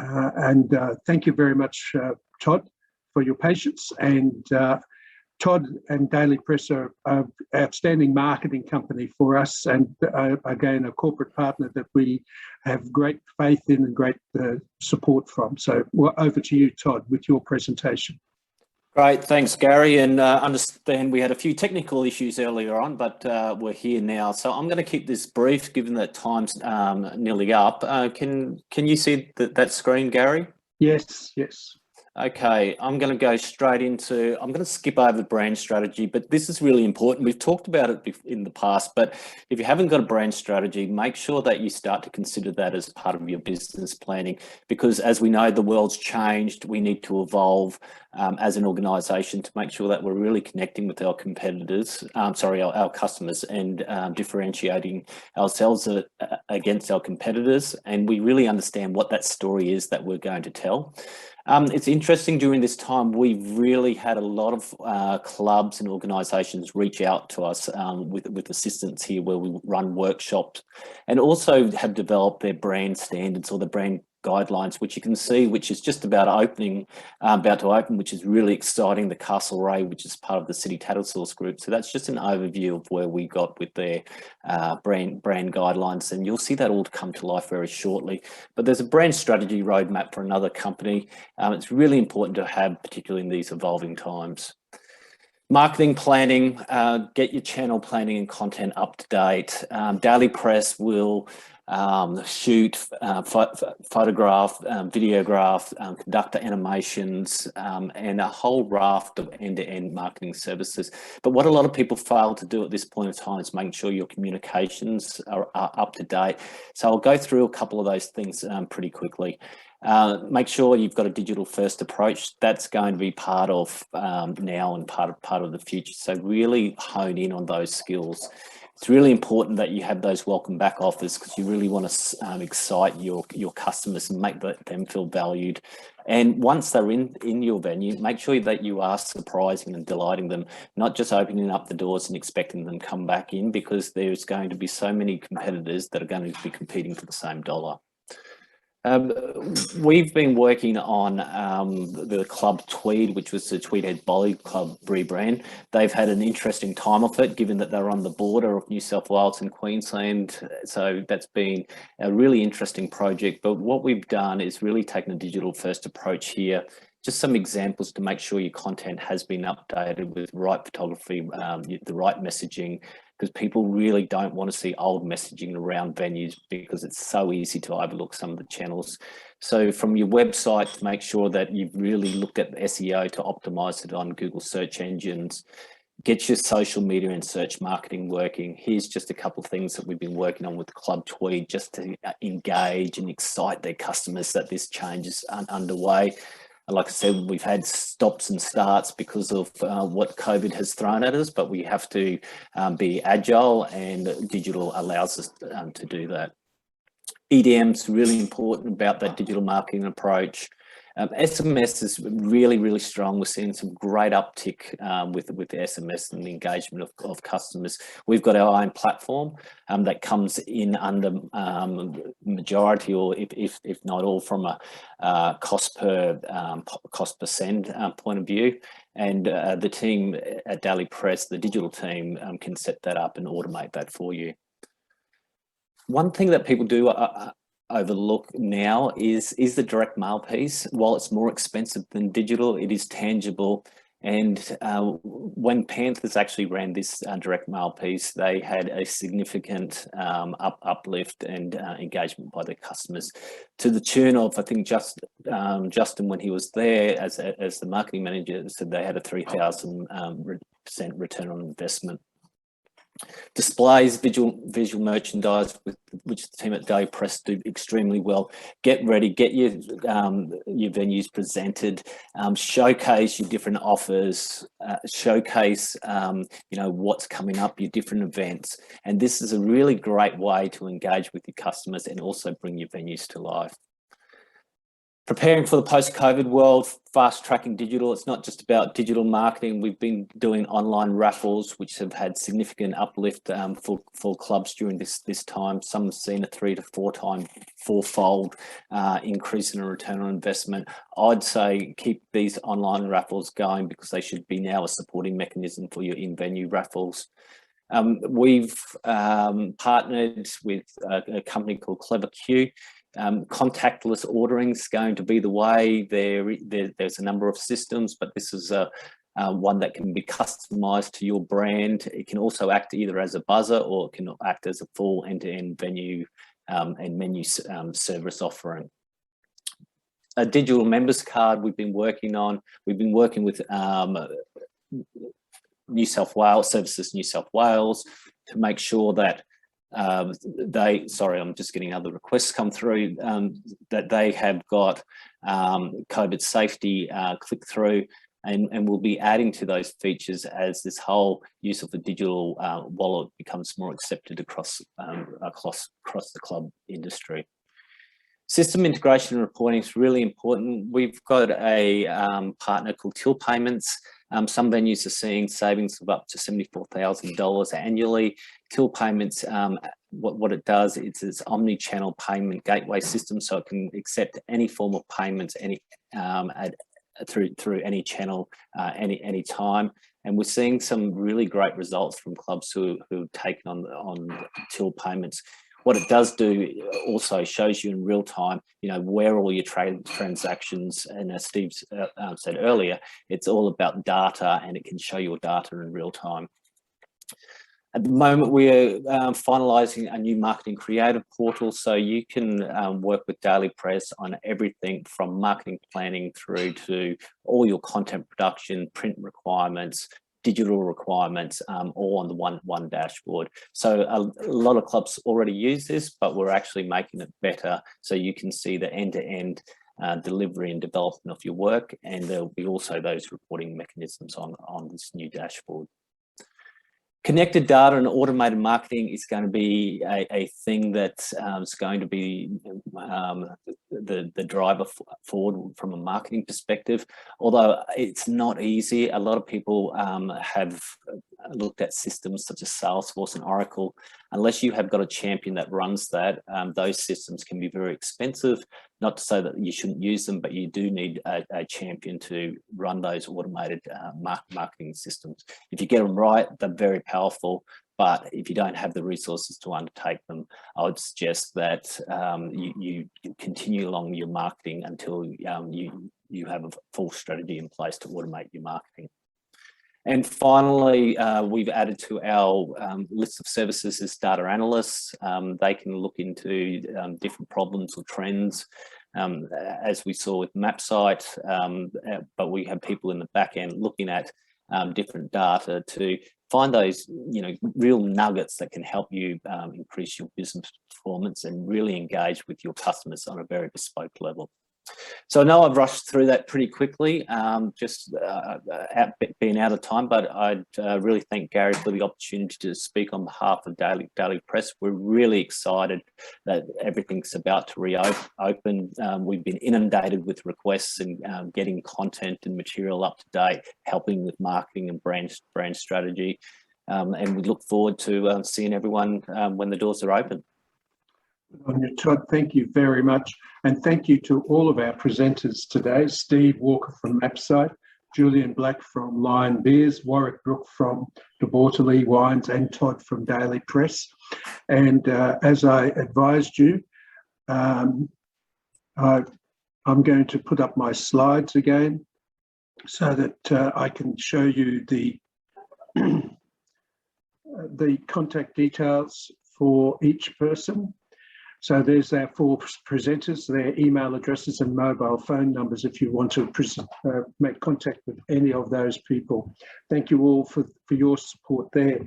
A: Thank you very much, Todd, for your patience. And Todd and Daily Press are an outstanding marketing company for us, and again, a corporate partner that we have great faith in and great support from. So over to you, Todd, with your presentation.
E: Great, thanks, Gary. And understand we had a few technical issues earlier on, but we're here now. So I'm going to keep this brief, given that time's nearly up. Can you see that screen, Gary?
A: Yes, yes.
E: Okay, I'm going to go straight into, I'm going to skip over the brand strategy, but this is really important. We've talked about it in the past, but if you haven't got a brand strategy, make sure that you start to consider that as part of your business planning, because as we know, the world's changed. We need to evolve as an organisation to make sure that we're really connecting with our competitors, our customers, and differentiating ourselves against our competitors. And we really understand what that story is that we're going to tell. It's interesting, during this time, we've really had a lot of clubs and organisations reach out to us with assistance here, where we run workshops and also have developed their brand standards or the brand guidelines, which you can see, which is just about to open, which is really exciting. The Castle Ray, which is part of the City Tattlesauce Group. So that's just an overview of where we got with their brand guidelines, and you'll see that all come to life very shortly. But there's a brand strategy roadmap for another company. It's really important to have, particularly in these evolving times. Marketing planning, get your channel planning and content up to date. Daily Press will shoot, photograph, videograph, conduct animations, and a whole raft of end-to-end marketing services. But what a lot of people fail to do at this point in time is making sure your communications are up to date. So I'll go through a couple of those things pretty quickly. Make sure you've got a digital first approach. That's going to be part of now and part of the future. So really hone in on those skills. It's really important that you have those welcome back offers, because you really want to excite your customers and make them feel valued. And once they're in your venue, make sure that you are surprising and delighting them, not just opening up the doors and expecting them to come back in, because there's going to be so many competitors that are going to be competing for the same dollar. We've been working on the Club Tweed, which was the Tweedhead Volley Club rebrand. They've had an interesting time of it, given that they're on the border of New South Wales and Queensland. So that's been a really interesting project. But what we've done is really taken a digital first approach here. Just some examples to make sure your content has been updated with the right photography, the right messaging, because people really don't want to see old messaging around venues, because it's so easy to overlook some of the channels. So from your website, to make sure that you've really looked at the SEO to optimize it on Google search engines. Get your social media and search marketing working. Here's just a couple of things that we've been working on with Club Tweed, just to engage and excite their customers that this change is underway. like I said, we've had stops and starts because of what COVID has thrown at us, but we have to be agile, and digital allows us to do that. EDM's really important about that digital marketing approach. SMS is really, really strong. We're seeing some great uptick with the SMS and the engagement of customers. We've got our own platform that comes in under majority, or if not all, from a cost per send point of view. And the team at Daily Press, the digital team, can set that up and automate that for you. One thing that people do overlook now is the direct mail piece. While it's more expensive than digital, it is tangible. And when Panthers actually ran this direct mail piece, they had a significant uplift and engagement by their customers, to the tune of, I think, Justin, when he was there as the marketing manager, said they had a 3,000% return on investment. Displays, visual merchandise, which the team at Daily Press do extremely well. Get ready, get your venues presented, showcase your different offers, showcase what's coming up, your different events. And this is a really great way to engage with your customers and also bring your venues to life. Preparing for the post-COVID world, fast-tracking digital. It's not just about digital marketing. We've been doing online raffles, which have had significant uplift for clubs during this time. Some have seen a 3 to 4 time, fourfold increase in a return on investment. I'd say keep these online raffles going, because they should be now a supporting mechanism for your in-venue raffles. We've partnered with a company called Clever Q. Contactless ordering is going to be the way. There's a number of systems, but this is one that can be customized to your brand. It can also act either as a buzzer, or it can act as a full end-to-end venue and menu service offering. A digital members card we've been working on. We've been working with New South Wales Services New South Wales to make sure that sorry, I'm just getting other requests come through, that they have got COVID safety click-through, and we'll be adding to those features as this whole use of the digital wallet becomes more accepted across the club industry. System integration and reporting is really important. We've got a partner called Till Payments. Some venues are seeing savings of up to $74,000 annually. Till Payments, what it does, it's omni-channel payment gateway system, so it can accept any form of payments through any channel, any time. And we're seeing some really great results from clubs who've taken on Till Payments. What it does do also shows you in real time, where all your transactions, and as Steve said earlier, it's all about data, and it can show your data in real time. At the moment, we're finalising a new marketing creative portal, so you can work with Daily Press on everything from marketing planning through to all your content production, print requirements, digital requirements, all on the one dashboard. So a lot of clubs already use this, but we're actually making it better, so you can see the end-to-end delivery and development of your work, and there'll be also those reporting mechanisms on this new dashboard. Connected data and automated marketing is going to be a thing that's going to be the driver forward from a marketing perspective. Although it's not easy, a lot of people have looked at systems such as Salesforce and Oracle. Unless you have got a champion that runs that, those systems can be very expensive. Not to say that you shouldn't use them, but you do need a champion to run those automated marketing systems. If you get them right, they're very powerful. But if you don't have the resources to undertake them, I would suggest that you continue along your marketing until you have a full strategy in place to automate your marketing. And finally, we've added to our list of services as data analysts. They can look into different problems or trends, as we saw with Mapcite, but we have people in the back end looking at different data to find those real nuggets that can help you increase your business performance and really engage with your customers on a very bespoke level. So I know I've rushed through that pretty quickly, being out of time, but I'd really thank Gary for the opportunity to speak on behalf of Daily Press. We're really excited that everything's about to reopen. We've been inundated with requests and getting content and material up to date, helping with marketing and brand strategy. And we look forward to seeing everyone when the doors are open.
A: Todd, thank you very much. And thank you to all of our presenters today, Steve Walker from Mapcite, Julian Black from Lion Beers, Warwick Brook from the Bortoli Wines, and Todd from Daily Press. And as I advised you, I'm going to put up my slides again so that I can show you the contact details for each person. So there's our 4 presenters, their email addresses and mobile phone numbers if you want to make contact with any of those people. Thank you all for your support there.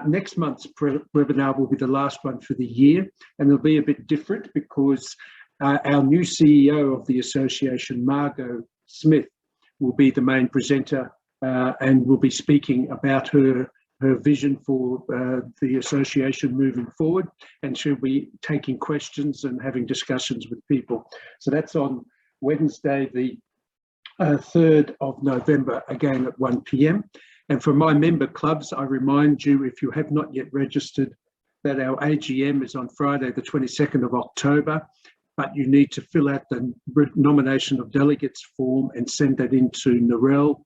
A: Next month's webinar will be the last one for the year, and it'll be a bit different because our new CEO of the association, Margot Smith, will be the main presenter and will be speaking about her vision for the association moving forward, and she'll be taking questions and having discussions with people. So that's on Wednesday, the 3rd of November, again at 1 p.m. And for my member clubs, I remind you, if you have not yet registered, that our AGM is on Friday, the 22nd of October, but you need to fill out the nomination of delegates form and send that into Narelle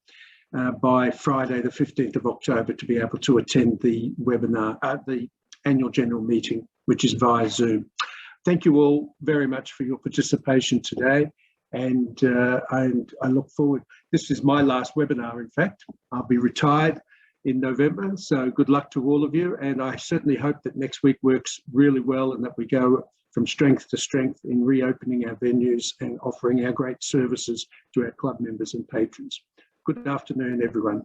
A: by Friday, the 15th of October, to be able to attend the webinar, the annual general meeting, which is via Zoom. Thank you all very much for your participation today, and I look forward. This is my last webinar, in fact. I'll be retired in November, so good luck to all of you, and I certainly hope that next week works really well and that we go from strength to strength in reopening our venues and offering our great services to our club members and patrons. Good afternoon, everyone.